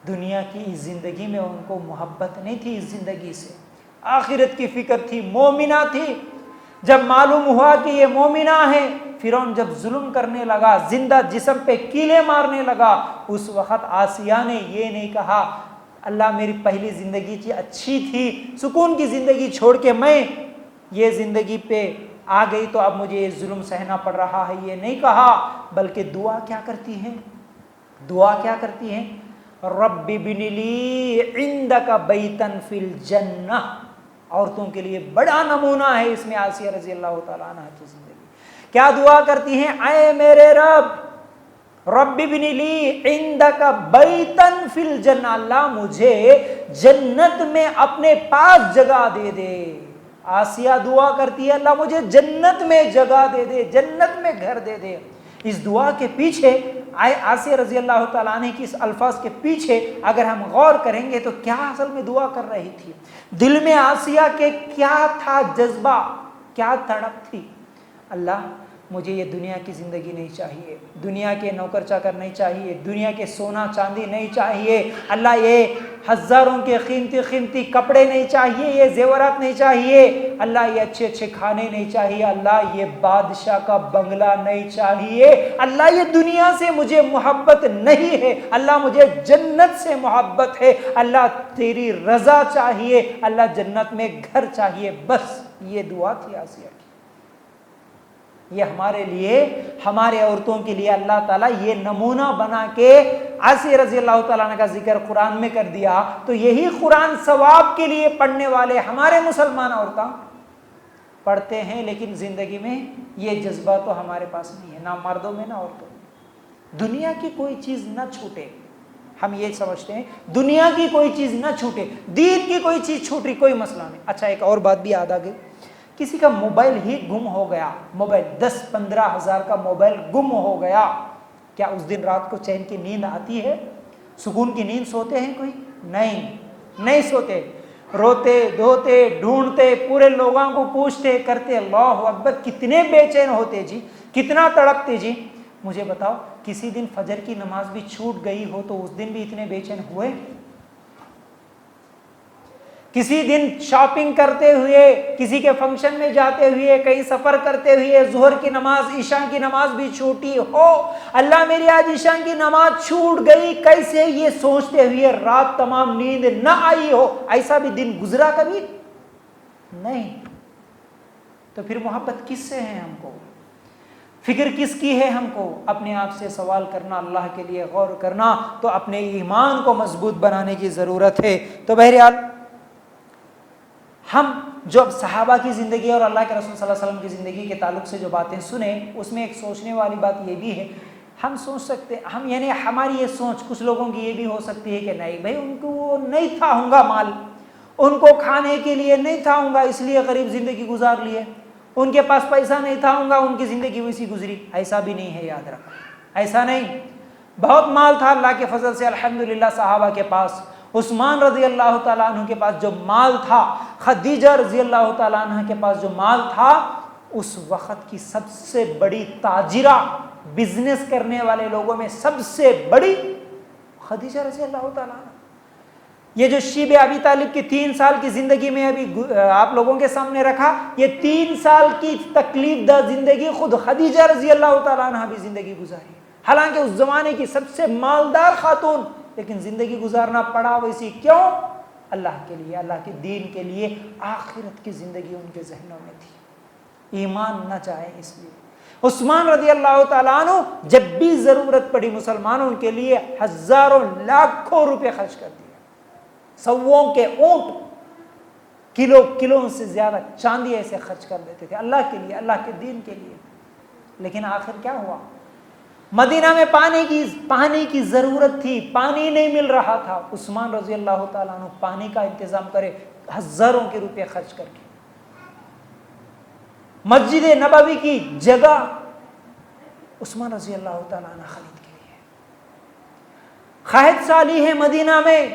Speaker 1: دنیا کی اس زندگی میں ان کو محبت نہیں تھی اس زندگی سے، آخرت کی فکر تھی، مومنہ تھی۔ جب معلوم ہوا کہ یہ مومنہ ہے، فرعون جب ظلم کرنے لگا، زندہ جسم پہ کیلیں مارنے لگا، اس وقت آسیہ نے یہ نہیں کہا اللہ میری پہلی زندگی اچھی تھی، سکون کی زندگی چھوڑ کے میں یہ زندگی پہ آ گئی تو اب مجھے یہ ظلم سہنا پڑ رہا ہے، یہ نہیں کہا، بلکہ دعا کیا کرتی ہیں؟ دعا کیا کرتی ہیں؟ رب ابن لی عندک بیتا فی الجنہ۔ عورتوں کے لیے بڑا نمونہ ہے اس میں آسیہ رضی اللہ تعالیٰ عنہ کی زندگی۔ کیا دعا کرتی ہیں؟ اے میرے رب، رب ابن لی عندک بیتا فی الجنہ، اللہ مجھے جنت میں اپنے پاس جگہ دے دے۔ آسیہ دعا کرتی ہے اللہ مجھے جنت میں جگہ دے دے، جنت میں گھر دے دے۔ اس دعا کے پیچھے آسیہ رضی اللہ تعالیٰ عنہ کی اس الفاظ کے پیچھے اگر ہم غور کریں گے تو کیا اصل میں دعا کر رہی تھی؟ دل میں آسیہ کے کیا تھا جذبہ، کیا تڑپ تھی؟ اللہ مجھے یہ دنیا کی زندگی نہیں چاہیے، دنیا کے نوکر چاکر نہیں چاہیے، دنیا کے سونا چاندی نہیں چاہیے، اللہ یہ ہزاروں کے قیمتی قیمتی کپڑے نہیں چاہیے، یہ زیورات نہیں چاہیے، اللہ یہ اچھے اچھے کھانے نہیں چاہیے، اللہ یہ بادشاہ کا بنگلہ نہیں چاہیے، اللہ یہ دنیا سے مجھے محبت نہیں ہے، اللہ مجھے جنت سے محبت ہے، اللہ تیری رضا چاہیے، اللہ جنت میں گھر چاہیے۔ بس یہ دعا تھی آسیہ کی۔ یہ ہمارے لیے، ہمارے عورتوں کے لیے اللہ تعالیٰ یہ نمونہ بنا کے آسیہ رضی اللہ تعالیٰ عنہ کا ذکر قرآن میں کر دیا، تو یہی قرآن ثواب کے لیے پڑھنے والے ہمارے مسلمان عورتیں پڑھتے ہیں، لیکن زندگی میں یہ جذبہ تو ہمارے پاس نہیں ہے، نہ مردوں میں نہ عورتوں میں۔ دنیا کی کوئی چیز نہ چھوٹے، ہم یہ سمجھتے ہیں دنیا کی کوئی چیز نہ چھوٹے، دین کی کوئی چیز چھوٹ رہی کوئی مسئلہ نہیں۔ اچھا ایک اور بات بھی یاد آ گئی، کسی کا موبائل ہی گم ہو گیا، موبائل 10-15 ہزار کا موبائل گم ہو گیا، کیا اس دن رات کو چین کی نیند آتی ہے؟ سکون کی نیند سوتے ہیں کوئی؟ نہیں سوتے، روتے دھوتے ڈھونڈتے، پورے لوگوں کو پوچھتے کرتے، اللہ اکبر، کتنے بے چین ہوتے جی، کتنا تڑپتے جی۔ مجھے بتاؤ کسی دن فجر کی نماز بھی چھوٹ گئی ہو تو اس دن بھی اتنے بے چین ہوئے؟ کسی دن شاپنگ کرتے ہوئے، کسی کے فنکشن میں جاتے ہوئے، کہیں سفر کرتے ہوئے ظہر کی نماز عشاء کی نماز بھی چھوٹی ہو، اللہ میری آج عشاء کی نماز چھوٹ گئی کیسے، یہ سوچتے ہوئے رات تمام نیند نہ آئی ہو، ایسا بھی دن گزرا کبھی نہیں؟ تو پھر محبت کس سے ہے ہم کو؟ فکر کس کی ہے ہم کو؟ اپنے آپ سے سوال کرنا، اللہ کے لیے غور کرنا، تو اپنے ایمان کو مضبوط بنانے کی ضرورت ہے۔ تو بہرحال ہم جو صحابہ کی زندگی اور اللہ کے رسول صلی اللہ علیہ وسلم کی زندگی کے تعلق سے جو باتیں سنیں، اس میں ایک سوچنے والی بات یہ بھی ہے، ہم سوچ سکتے، ہم یعنی ہماری یہ سوچ کچھ لوگوں کی یہ بھی ہو سکتی ہے کہ نہیں بھائی ان کو وہ نہیں تھا ہوں گا مال، ان کو کھانے کے لیے نہیں تھا ہوں گا اس لیے غریب زندگی گزار لیے، ان کے پاس پیسہ نہیں تھا ہوں گا ان کی زندگی ویسی گزری۔ ایسا بھی نہیں ہے، یاد رکھو ایسا نہیں، بہت مال تھا اللہ کے فضل سے الحمدللہ صحابہ کے پاس۔ عثمان رضی اللہ تعالیٰ عنہ کے پاس جو مال تھا، خدیجہ رضی اللہ تعالیٰ عنہ کے پاس جو مال تھا، اس وقت کی سب سے بڑی تاجرہ، بزنس کرنے والے لوگوں میں سب سے بڑی خدیجہ رضی اللہ تعالیٰ عنہ۔ یہ جو شیب ابی طالب کی 3 سال کی زندگی میں ابھی آپ لوگوں کے سامنے رکھا، یہ 3 سال کی تکلیف دہ زندگی خود خدیجہ رضی اللہ تعالیٰ عنہ بھی زندگی گزاری، حالانکہ اس زمانے کی سب سے مالدار خاتون، لیکن زندگی گزارنا پڑا ویسی، کیوں؟ اللہ کے لیے، اللہ کے دین کے لیے، آخرت کی زندگی ان کے ذہنوں میں تھی، ایمان نہ جائے اس لیے۔ عثمان رضی اللہ تعالیٰ عنہ جب بھی ضرورت پڑی مسلمانوں کے لیے ہزاروں لاکھوں روپے خرچ کر دیے، سووں کے اونٹ، کلو سے زیادہ چاندی ایسے خرچ کر دیتے تھے اللہ کے لیے، اللہ کے دین کے لیے۔ لیکن آخر کیا ہوا؟ مدینہ میں پانی کی ضرورت تھی، پانی نہیں مل رہا تھا، عثمان رضی اللہ تعالیٰ عنہ پانی کا انتظام کرے ہزاروں کے روپے خرچ کر کے۔ مسجد نبوی کی جگہ عثمان رضی اللہ تعالیٰ عنہ خرید کے لیے، قحط سالی ہے مدینہ میں،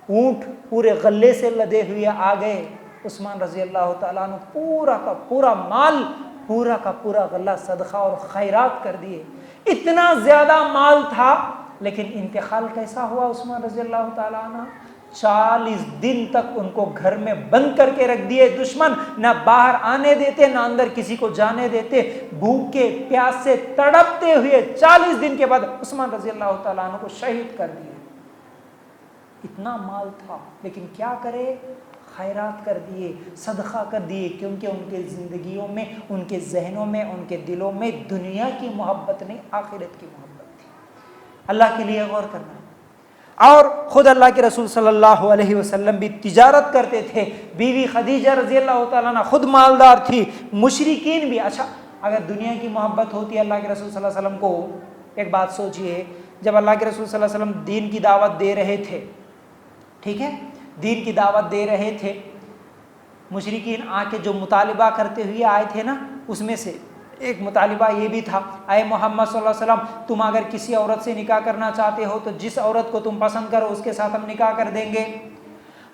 Speaker 1: اونٹ پورے غلے سے لدے ہوئے آ گئے. عثمان رضی اللہ تعالیٰ عنہ پورا کا پورا مال، پورا کا پورا غلہ صدقہ اور خیرات کر دیے. اتنا زیادہ مال تھا، لیکن انتقال کیسا ہوا عثمان رضی اللہ تعالیٰ عنہ؟ 40 دن تک ان کو گھر میں بند کر کے رکھ دیے دشمن، نہ باہر آنے دیتے نہ اندر کسی کو جانے دیتے. بھوکے پیاسے تڑپتے ہوئے 40 دن کے بعد عثمان رضی اللہ تعالیٰ عنہ کو شہید کر دیے. اتنا مال تھا، لیکن کیا کرے؟ خیرات کر دیے، صدقہ کر دیے، کیونکہ ان کے زندگیوں میں، ان کے ذہنوں میں، ان کے دلوں میں دنیا کی محبت نہیں، آخرت کی محبت تھی. اللہ کے لیے غور کرنا. اور خود اللہ کے رسول صلی اللہ علیہ وسلم بھی تجارت کرتے تھے. بیوی خدیجہ رضی اللہ تعالیٰ عنہ خود مالدار تھی. مشرکین بھی. اچھا، اگر دنیا کی محبت ہوتی ہے اللہ کے رسول صلی اللہ علیہ وسلم کو، ایک بات سوچئے، جب اللہ کے رسول صلی اللہ علیہ وسلم دین کی دعوت دے رہے تھے، ٹھیک ہے، دین کی دعوت دے رہے تھے، مشرکین آ کے جو مطالبہ کرتے ہوئے آئے تھے نا، اس میں سے ایک مطالبہ یہ بھی تھا، اے محمد صلی اللہ علیہ وسلم، تم اگر کسی عورت سے نکاح کرنا چاہتے ہو تو جس عورت کو تم پسند کرو اس کے ساتھ ہم نکاح کر دیں گے.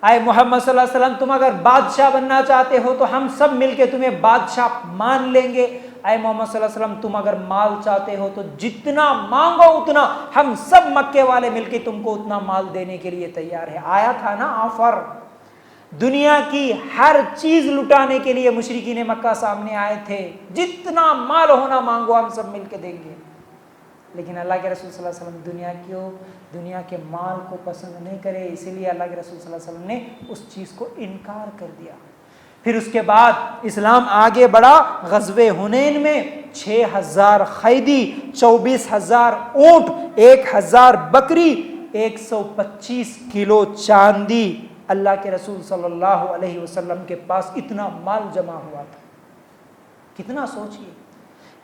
Speaker 1: اے محمد صلی اللہ علیہ وسلم، تم اگر بادشاہ بننا چاہتے ہو تو ہم سب مل کے تمہیں بادشاہ مان لیں گے. اے محمد صلی اللہ علیہ وسلم، تم اگر مال چاہتے ہو تو جتنا مانگو اتنا، ہم سب مکے والے مل کے تم کو اتنا مال دینے کے لیے تیار ہے. آیا تھا نا آفر، دنیا کی ہر چیز لٹانے کے لیے مشرکین مکہ سامنے آئے تھے، جتنا مال ہونا مانگو ہم سب مل کے دیں گے. لیکن اللہ کے رسول صلی اللہ علیہ وسلم دنیا کے مال کو پسند نہیں کرے، اسی لیے اللہ کے رسول صلی اللہ علیہ وسلم نے اس چیز کو انکار کر دیا. پھر اس کے بعد اسلام آگے بڑھا. غزوہ حنین میں 6000 قیدی، 24000 اونٹ، 1000 بکری، 125 کلو چاندی. اللہ کے رسول صلی اللہ علیہ وسلم کے پاس اتنا مال جمع ہوا تھا. کتنا سوچئے،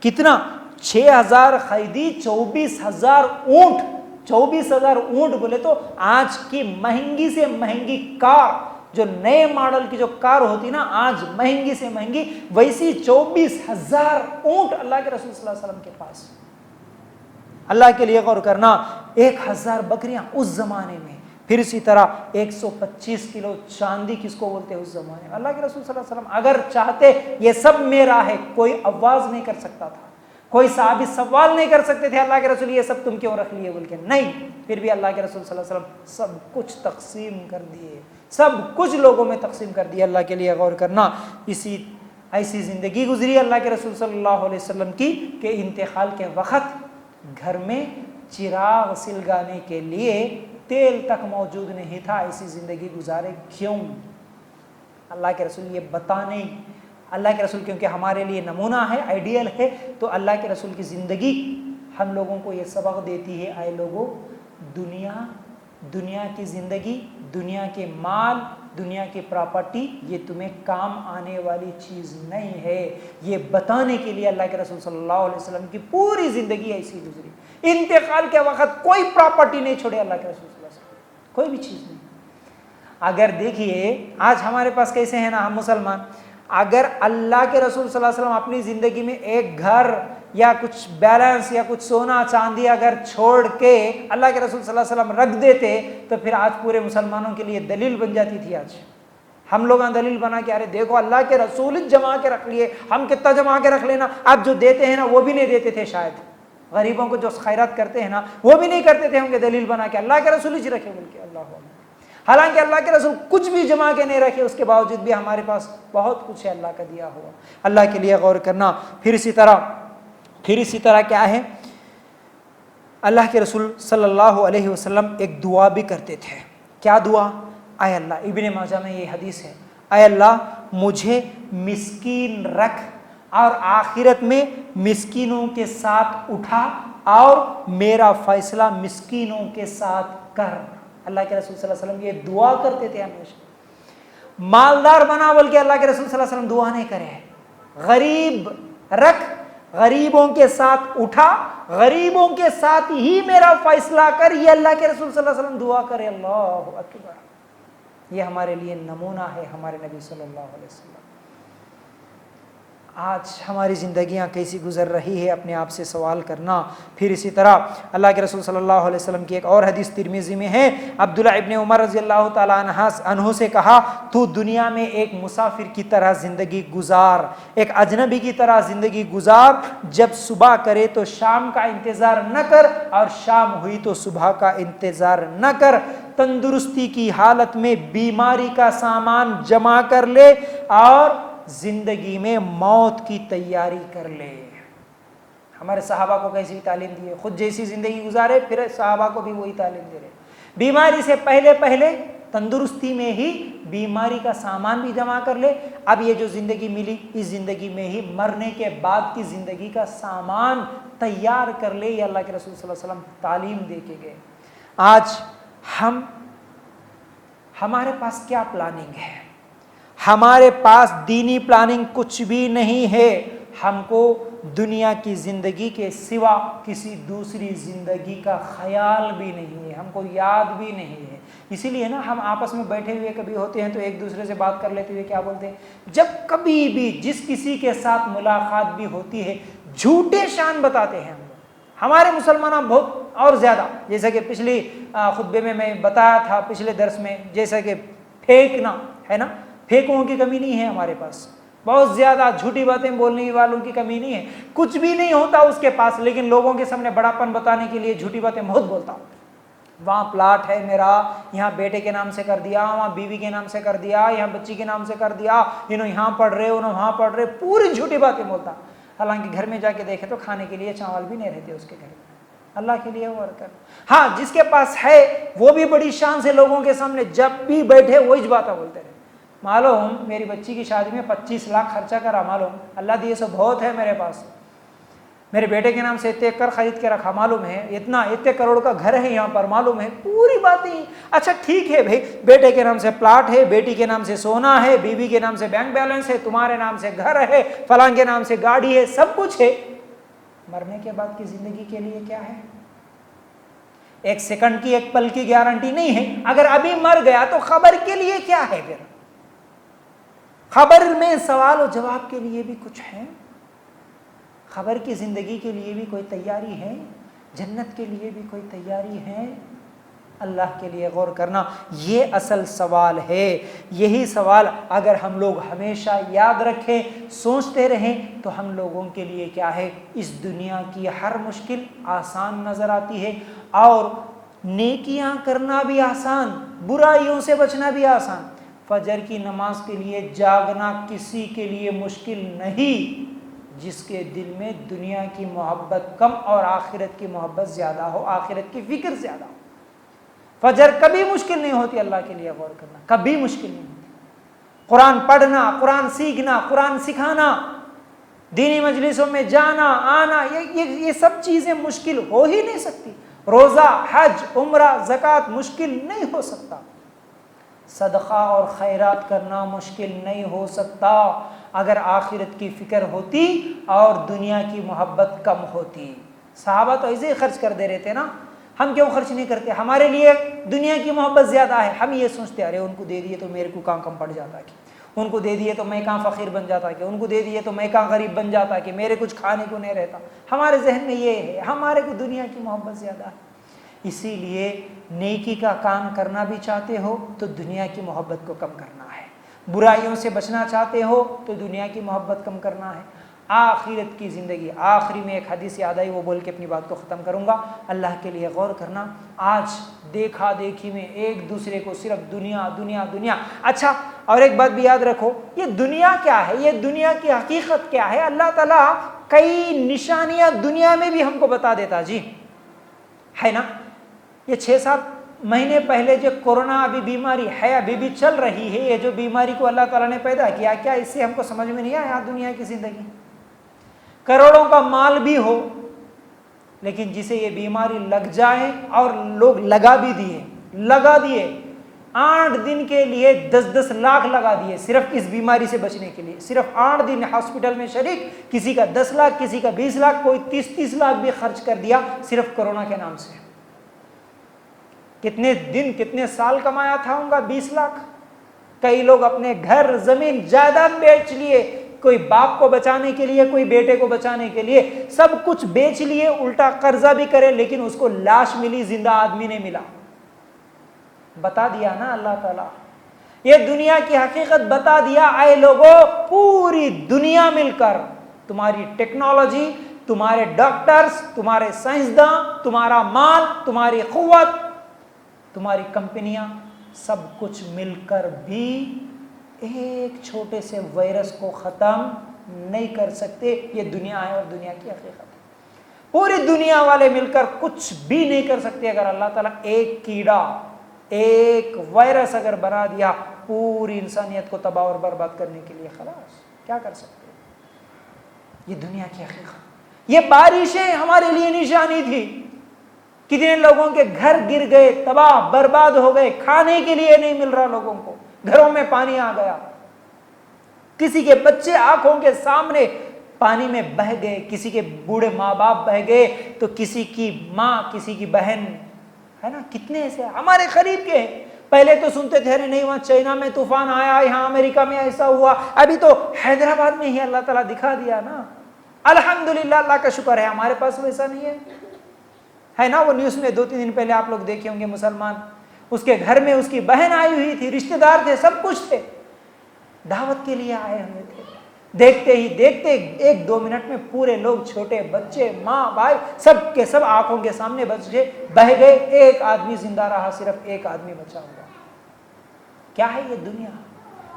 Speaker 1: کتنا، 6000 قیدی، 24000 اونٹ. 24000 اونٹ بولے تو آج کی مہنگی سے مہنگی کار، جو نئے ماڈل کی جو کار ہوتی نا آج مہنگی سے مہنگی، ویسی 24000 اونٹ اللہ کے رسول صلی اللہ علیہ وسلم کے پاس. اللہ کے لیے غور کرنا. 1000 بکریاں اس زمانے میں. پھر اسی طرح 125 کلو چاندی کس کو بولتے ہیں اس زمانے میں. اللہ کے رسول صلی اللہ علیہ وسلم اگر چاہتے یہ سب میرا ہے، کوئی آواز نہیں کر سکتا تھا، کوئی صحابی سوال نہیں کر سکتے تھے اللہ کے رسول یہ سب تم کیوں رکھ لیے بول کے. نہیں، پھر بھی اللہ کے رسول صلی اللہ علیہ وسلم سب کچھ تقسیم کر دیے، سب کچھ لوگوں میں تقسیم کر دیا. اللہ کے لیے غور کرنا. ایسی زندگی گزری اللہ کے رسول صلی اللہ علیہ وسلم کی کہ انتقال کے وقت گھر میں چراغ سلگانے کے لیے تیل تک موجود نہیں تھا. ایسی زندگی گزارے کیوں؟ اللہ کے رسول یہ بتانے، اللہ کے رسول کیونکہ ہمارے لیے نمونہ ہے، آئیڈیل ہے، تو اللہ کے رسول کی زندگی ہم لوگوں کو یہ سبق دیتی ہے، اے لوگوں، دنیا کی زندگی، دنیا کے مال، دنیا کی پراپرٹی یہ تمہیں کام آنے والی چیز نہیں ہے. یہ بتانے کے لیے اللہ کے رسول صلی اللہ علیہ وسلم کی پوری زندگی ایسی گزری. انتقال کے وقت کوئی پراپرٹی نہیں چھوڑے اللہ کے رسول صلی اللہ علیہ وسلم، کوئی بھی چیز نہیں. اگر دیکھیے آج ہمارے پاس کیسے ہیں نا ہم مسلمان، اگر اللہ کے رسول صلی اللہ علیہ وسلم اپنی زندگی میں ایک گھر یا کچھ بیلنس یا کچھ سونا چاندی اگر چھوڑ کے اللہ کے رسول صلی اللہ علیہ وسلم رکھ دیتے تو پھر آج پورے مسلمانوں کے لیے دلیل بن جاتی تھی. آج ہم لوگ دلیل بنا کے ارے دیکھو اللہ کے رسول جمع کے رکھ لیے، ہم کتنا جمع کے رکھ لینا. آپ جو دیتے ہیں نا وہ بھی نہیں دیتے تھے، شاید غریبوں کو جو خیرات کرتے ہیں نا وہ بھی نہیں کرتے تھے، ہم کے دلیل بنا کے اللہ کے رسول ہی رکھے بول کے. اللہ اکبر. حالانکہ اللہ کے رسول کچھ بھی جمع کے نہیں رکھے، اس کے باوجود بھی ہمارے پاس بہت کچھ ہے اللہ کا دیا ہوا. اللہ کے لیے غور کرنا. پھر اسی طرح کیا ہے، اللہ کے رسول صلی اللہ علیہ وسلم ایک دعا بھی کرتے تھے. کیا دعا؟ اے اللہ، ابن ماجہ میں یہ حدیث ہے، اے اللہ مجھے مسکین رکھ اور آخرت میں مسکینوں کے ساتھ اٹھا اور میرا فیصلہ مسکینوں کے ساتھ کر. اللہ کے رسول صلی اللہ علیہ وسلم یہ دعا کرتے تھے ہمیشہ. مالدار بنا بول کے اللہ کے رسول صلی اللہ علیہ وسلم دعا نہیں کرے. غریب رکھ، غریبوں کے ساتھ اٹھا، غریبوں کے ساتھ ہی میرا فیصلہ کر، یہ اللہ کے رسول صلی اللہ علیہ وسلم دعا کرے. اللہ اکبر. یہ ہمارے لیے نمونہ ہے ہمارے نبی صلی اللہ علیہ وسلم.
Speaker 2: آج ہماری زندگیاں کیسی گزر رہی ہے اپنے آپ سے سوال کرنا۔ پھر اسی طرح اللہ کے رسول صلی اللہ علیہ وسلم کی ایک اور حدیث ترمذی میں ہے، عبداللہ ابن عمر رضی اللہ تعالیٰ عنہ سے کہا، تو دنیا میں ایک مسافر کی طرح زندگی گزار، ایک اجنبی کی طرح زندگی گزار، جب صبح کرے تو شام کا انتظار نہ کر اور شام ہوئی تو صبح کا انتظار نہ کر، تندرستی کی حالت میں بیماری کا سامان جمع کر لے اور زندگی میں موت کی تیاری کر لے۔ ہمارے صحابہ کو کیسی تعلیم دی ہے، خود جیسی زندگی گزارے پھر صحابہ کو بھی وہی تعلیم دے رہے، بیماری سے پہلے تندرستی میں ہی بیماری کا سامان بھی جمع کر لے، اب یہ جو زندگی ملی اس زندگی میں ہی مرنے کے بعد کی زندگی کا سامان تیار کر لے۔ یہ اللہ کے رسول صلی اللہ علیہ وسلم تعلیم دے کے گئے۔ آج ہمارے پاس کیا پلاننگ ہے؟ ہمارے پاس دینی پلاننگ کچھ بھی نہیں ہے، ہم کو دنیا کی زندگی کے سوا کسی دوسری زندگی کا خیال بھی نہیں ہے، ہم کو یاد بھی نہیں ہے۔ اسی لیے نا ہم آپس میں بیٹھے ہوئے کبھی ہوتے ہیں تو ایک دوسرے سے بات کر لیتے ہوئے کیا بولتے ہیں، جب کبھی بھی جس کسی کے ساتھ ملاقات بھی ہوتی ہے جھوٹے شان بتاتے ہیں ہم لوگ، ہمارے مسلمان بہت اور زیادہ، جیسا کہ پچھلی خطبے میں بتایا تھا، پچھلے درس میں، جیسا کہ پھینکنا ہے نا، پھینکوں کی کمی نہیں ہے ہمارے پاس، بہت زیادہ جھوٹی باتیں بولنے والوں کی کمی نہیں ہے، کچھ بھی نہیں ہوتا اس کے پاس، لیکن لوگوں کے سامنے بڑاپن بتانے کے لیے جھوٹی باتیں بہت بولتا ہوں۔ وہاں پلاٹ ہے میرا، یہاں بیٹے کے نام سے کر دیا، وہاں بیوی کے نام سے کر دیا، یہاں بچی کے نام سے کر دیا، یہاں پڑھ رہے انہوں وہاں پڑھ رہے، پوری جھوٹی باتیں بولتا، حالانکہ گھر میں جا کے دیکھے تو کھانے کے لیے چاول بھی نہیں رہتے اس کے گھر میں، اللہ کے لیے اور کر۔ ہاں جس کے پاس ہے وہ بھی بڑی شان سے لوگوں کے سامنے جب بھی بیٹھے وہی باتیں بولتے رہے، معلوم میری بچی کی شادی میں 25 لاکھ خرچہ کرا، معلوم اللہ دیے سو بہت ہے میرے پاس، میرے بیٹے کے نام سے اتنے ایکڑ خرید کے رکھا، معلوم ہے اتنے کروڑ کا گھر ہے یہاں پر، معلوم ہے، پوری باتیں۔ اچھا ٹھیک ہے بھائی، بیٹے کے نام سے پلاٹ ہے، بیٹی کے نام سے سونا ہے، بیوی کے نام سے بینک بیلنس ہے، تمہارے نام سے گھر ہے، فلاں کے نام سے گاڑی ہے، سب کچھ ہے، مرنے کے بعد کی زندگی کے لیے کیا ہے؟ ایک سیکنڈ کی ایک پل کی گارنٹی نہیں ہے، اگر ابھی مر گیا تو خبر کے لیے کیا ہے؟ پھر خبر میں سوال و جواب کے لیے بھی کچھ ہے؟ خبر کی زندگی کے لیے بھی کوئی تیاری ہے؟ جنت کے لیے بھی کوئی تیاری ہے؟ اللہ کے لیے غور کرنا، یہ اصل سوال ہے۔ یہی سوال اگر ہم لوگ ہمیشہ یاد رکھیں، سوچتے رہیں، تو ہم لوگوں کے لیے کیا ہے، اس دنیا کی ہر مشکل آسان نظر آتی ہے، اور نیکیاں کرنا بھی آسان، برائیوں سے بچنا بھی آسان۔ فجر کی نماز کے لیے جاگنا کسی کے لیے مشکل نہیں، جس کے دل میں دنیا کی محبت کم اور آخرت کی محبت زیادہ ہو، آخرت کی فکر زیادہ ہو۔ فجر کبھی مشکل نہیں ہوتی، اللہ کے لیے غور کرنا کبھی مشکل نہیں ہوتی۔ قرآن پڑھنا، قرآن سیکھنا، قرآن سکھانا، دینی مجلسوں میں جانا آنا، یہ سب چیزیں مشکل ہو ہی نہیں سکتی۔ روزہ، حج، عمرہ، زکوٰۃ مشکل نہیں ہو سکتا، صدقہ اور خیرات کرنا مشکل نہیں ہو سکتا، اگر آخرت کی فکر ہوتی اور دنیا کی محبت کم ہوتی۔ صحابہ تو ایسے ہی خرچ کر دے رہے تھے نا، ہم کیوں خرچ نہیں کرتے؟ ہمارے لیے دنیا کی محبت زیادہ ہے، ہم یہ سوچتے ارے ان کو دے دیے تو میرے کو کہاں کم پڑ جاتا، کہ ان کو دے دیے تو میں کہاں فقیر بن جاتا، کہ ان کو دے دیے تو میں کہاں غریب بن جاتا، کہ میرے کچھ کھانے کو نہیں رہتا۔ ہمارے ذہن میں یہ ہے، ہمارے کو دنیا کی محبت زیادہ ہے۔ اسی لیے نیکی کا کام کرنا بھی چاہتے ہو تو دنیا کی محبت کو کم کرنا ہے، برائیوں سے بچنا چاہتے ہو تو دنیا کی محبت کم کرنا ہے۔ آخرت کی زندگی، آخری میں ایک حدیث یاد آئی، وہ بول کے اپنی بات کو ختم کروں گا۔ اللہ کے لیے غور کرنا، آج دیکھا دیکھی میں ایک دوسرے کو صرف دنیا دنیا دنیا۔ اچھا اور ایک بات بھی یاد رکھو، یہ دنیا کیا ہے، یہ دنیا کی حقیقت کیا ہے؟ اللہ تعالیٰ کئی نشانیاں دنیا میں بھی ہم کو بتا دیتا، جی ہے نا۔ یہ 6-7 مہینے پہلے جو کورونا ابھی بیماری ہے، ابھی بھی چل رہی ہے، یہ جو بیماری کو اللہ تعالیٰ نے پیدا کیا، کیا اس سے ہم کو سمجھ میں نہیں آیا؟ دنیا کی زندگی کروڑوں کا مال بھی ہو، لیکن جسے یہ بیماری لگ جائے، اور لوگ لگا دیے 8 دن کے لیے 10-10 لاکھ لگا دیے صرف اس بیماری سے بچنے کے لیے، صرف 8 دن ہاسپٹل میں شریک، کسی کا 10 لاکھ، کسی کا 20 لاکھ، کوئی 30 لاکھ بھی خرچ کر دیا صرف کورونا کے نام سے۔ کتنے دن کتنے سال کمایا تھا ان کا 20 لاکھ۔ کئی لوگ اپنے گھر زمین جائیداد بیچ لیے کوئی باپ کو بچانے کے لیے، کوئی بیٹے کو بچانے کے لیے سب کچھ بیچ لیے، الٹا قرضہ بھی کرے، لیکن اس کو لاش ملی، زندہ آدمی نہیں ملا۔ بتا دیا نا اللہ تعالیٰ، یہ دنیا کی حقیقت بتا دیا۔ اے لوگوں، پوری دنیا مل کر تمہاری ٹیکنالوجی، تمہارے ڈاکٹرز، تمہارے سائنسداں، تمہارا مال، تمہاری قوت، تمہاری کمپنیاں، سب کچھ مل کر بھی ایک چھوٹے سے وائرس کو ختم نہیں کر سکتے۔ یہ دنیا ہے اور دنیا کی حقیقت ہے۔ پوری دنیا والے مل کر کچھ بھی نہیں کر سکتے۔ اگر اللہ تعالیٰ ایک کیڑا، ایک وائرس اگر بنا دیا پوری انسانیت کو تباہ اور برباد کرنے کے لیے، خلاص کیا کر سکتے؟ یہ دنیا کی حقیقت۔ یہ بارشیں ہمارے لیے نشانی تھی، کتنے لوگوں کے گھر گر گئے، تباہ برباد ہو گئے، کھانے کے لیے نہیں مل رہا لوگوں کو، گھروں میں پانی آ گیا، کسی کے بچے آنکھوں کے سامنے پانی میں بہہ گئے، کسی کے بوڑھے ماں باپ بہہ گئے، تو کسی کی ماں، کسی کی بہن، ہے نا، کتنے ایسے ہمارے قریب کے ہیں۔ پہلے تو سنتے تھے نہیں وہاں چائنا میں طوفان آیا، یہاں امریکہ میں ایسا ہوا، ابھی تو حیدرآباد میں ہی اللہ تعالیٰ دکھا دیا نا۔ الحمدللہ، اللہ کا شکر ہے، ہمارے پاس ویسا نہیں ہے نا۔ وہ نیوز میں 2-3 دن پہلے آپ لوگ دیکھے ہوں گے، مسلمان، اس کے گھر میں اس کی بہن آئی ہوئی تھی، رشتہ دار تھے، سب کچھ تھے، دعوت کے لیے آئے ہوئے تھے۔ دیکھتے ہی دیکھتے 1-2 منٹ میں پورے لوگ، چھوٹے بچے، ماں بھائی، سب کے سب آنکھوں کے سامنے بچے بہہ گئے، ایک آدمی زندہ رہا، صرف ایک آدمی بچا ہوا۔ کیا ہے یہ دنیا؟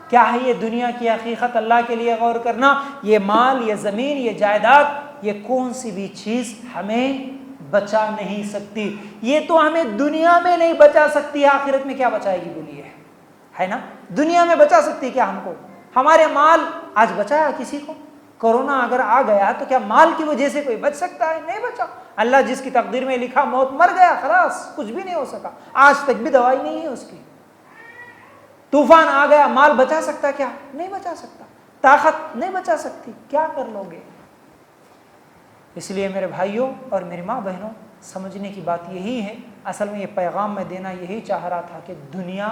Speaker 2: کیا ہے یہ دنیا کی حقیقت؟ اللہ کے لیے غور کرنا۔ یہ مال، یہ زمین، یہ جائیداد، یہ کون سی بھی چیز ہمیں بچا نہیں سکتی۔ یہ تو ہمیں دنیا میں نہیں بچا سکتی، آخرت میں کیا بچائے گی بولیے؟ ہے نا، دنیا میں بچا سکتی کیا ہم کو؟ ہمارے مال آج بچایا کسی کو؟ کورونا اگر آ گیا تو کیا مال کی وجہ سے کوئی بچ سکتا ہے؟ نہیں بچا۔ اللہ جس کی تقدیر میں لکھا موت، مر گیا، خلاص، کچھ بھی نہیں ہو سکا، آج تک بھی دوائی نہیں ہے اس کی۔ طوفان آ گیا، مال بچا سکتا کیا؟ نہیں بچا سکتا، طاقت نہیں بچا سکتی، کیا کر لو گے؟ اس لیے میرے بھائیوں اور میری ماں بہنوں، سمجھنے کی بات یہی ہے، اصل میں یہ پیغام میں دینا یہی چاہ رہا تھا کہ دنیا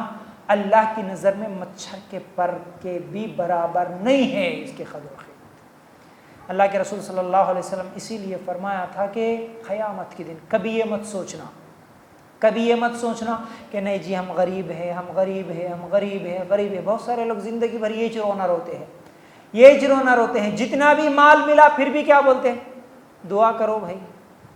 Speaker 2: اللہ کی نظر میں مچھر کے پر کے بھی برابر نہیں ہے، اس کے قدر و قیمت۔ اللہ کے رسول صلی اللہ علیہ وسلم اسی لیے فرمایا تھا کہ قیامت کے دن کبھی یہ مت سوچنا، کبھی یہ مت سوچنا کہ نہیں جی ہم غریب ہیں، ہم غریب ہیں، ہم غریب ہیں، غریب ہیں۔ بہت سارے لوگ زندگی بھر یہی رونا روتے ہیں، یہی رونا روتے ہیں، جتنا بھی مال ملا پھر بھی کیا بولتے ہیں؟ دعا کرو بھائی،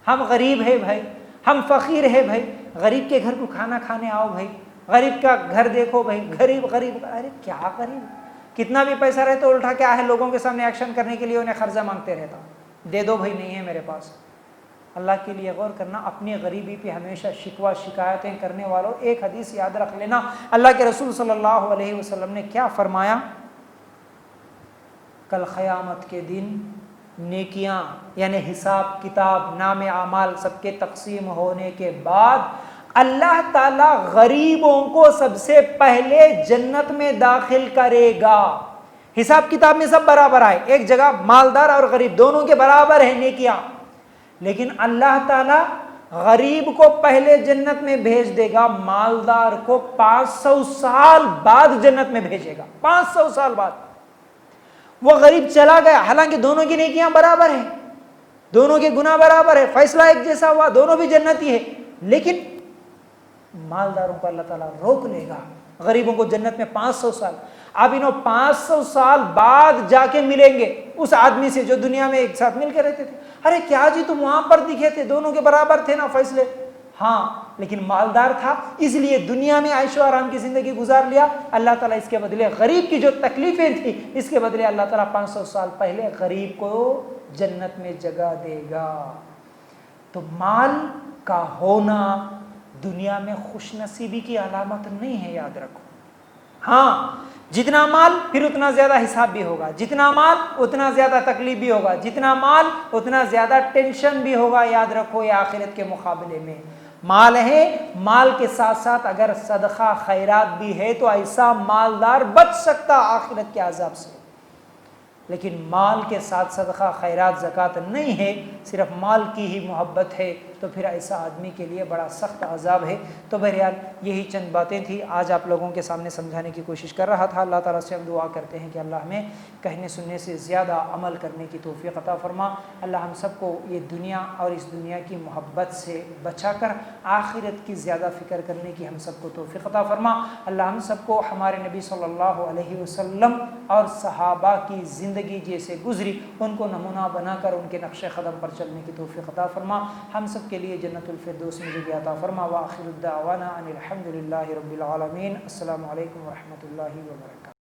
Speaker 2: ہم غریب ہیں بھائی، ہم فقیر ہیں بھائی، غریب کے گھر کو کھانا کھانے آؤ بھائی، غریب کا گھر دیکھو بھائی، غریب غریب، ارے کیا غریب؟ کتنا بھی پیسہ رہتا الٹا کیا ہے، لوگوں کے سامنے ایکشن کرنے کے لیے انہیں قرضہ مانگتے رہتا، دے دو بھائی، نہیں ہے میرے پاس۔ اللہ کے لیے غور کرنا، اپنی غریبی پہ ہمیشہ شکوہ شکایتیں کرنے والوں، ایک حدیث یاد رکھ لینا، اللہ کے رسول صلی اللہ علیہ وسلم نے کیا فرمایا؟ کل قیامت کے دن نیکیاں یعنی حساب کتاب، نام اعمال سب کے تقسیم ہونے کے بعد اللہ تعالیٰ غریبوں کو سب سے پہلے جنت میں داخل کرے گا۔ حساب کتاب میں سب برابر آئے، ایک جگہ مالدار اور غریب دونوں کے برابر ہیں نیکیاں، لیکن اللہ تعالیٰ غریب کو پہلے جنت میں بھیج دے گا، مالدار کو 500 سال بعد جنت میں بھیجے گا، 500 سال بعد۔ وہ غریب چلا گیا، حالانکہ دونوں کی نیکیاں برابر ہیں، دونوں کے گناہ برابر ہے، فیصلہ ایک جیسا ہوا، دونوں بھی جنتی ہے، لیکن مالداروں کو اللہ تعالیٰ روک لے گا، غریبوں کو جنت میں 500 سال۔ اب انہوں 500 سال بعد جا کے ملیں گے اس آدمی سے جو دنیا میں ایک ساتھ مل کے رہتے تھے۔ ارے کیا جی تم وہاں پر دکھے تھے، دونوں کے برابر تھے نا فیصلے؟ ہاں، لیکن مالدار تھا اس لیے دنیا میں عیش و آرام کی زندگی گزار لیا، اللہ تعالیٰ اس کے بدلے غریب کی جو تکلیفیں تھیں اس کے بدلے اللہ تعالیٰ 500 سال پہلے غریب کو جنت میں جگہ دے گا۔ تو مال کا ہونا دنیا میں خوش نصیبی کی علامت نہیں ہے، یاد رکھو۔ ہاں، جتنا مال پھر اتنا زیادہ حساب بھی ہوگا، جتنا مال اتنا زیادہ تکلیف بھی ہوگا، جتنا مال اتنا زیادہ ٹینشن بھی ہوگا، یاد رکھو، یہ آخرت کے مقابلے میں مال ہے۔ مال کے ساتھ ساتھ اگر صدقہ خیرات بھی ہے تو ایسا مالدار بچ سکتا آخرت کے عذاب سے، لیکن مال کے ساتھ صدقہ خیرات زکوٰۃ نہیں ہے، صرف مال کی ہی محبت ہے، تو پھر ایسا آدمی کے لیے بڑا سخت عذاب ہے۔ تو بہرحال یہی چند باتیں تھیں، آج آپ لوگوں کے سامنے سمجھانے کی کوشش کر رہا تھا۔ اللہ تعالیٰ سے ہم دعا کرتے ہیں کہ اللہ ہمیں کہنے سننے سے زیادہ عمل کرنے کی توفیق عطا فرما۔ اللہ ہم سب کو یہ دنیا اور اس دنیا کی محبت سے بچا کر آخرت کی زیادہ فکر کرنے کی ہم سب کو توفیق عطا فرما۔ اللہ ہم سب کو ہمارے نبی صلی اللہ علیہ وسلم اور صحابہ کی زندگی جیسے گزری ان کو نمونہ بنا کر ان کے نقش قدم پر چلنے کی توفیق عطا فرما۔ ہم سب کے لیے جنت الفردوس میں جگہ عطا فرما۔ وآخر الدعوانا ان الحمد للہ رب العالمین۔ السلام علیکم ورحمۃ اللہ وبرکاتہ۔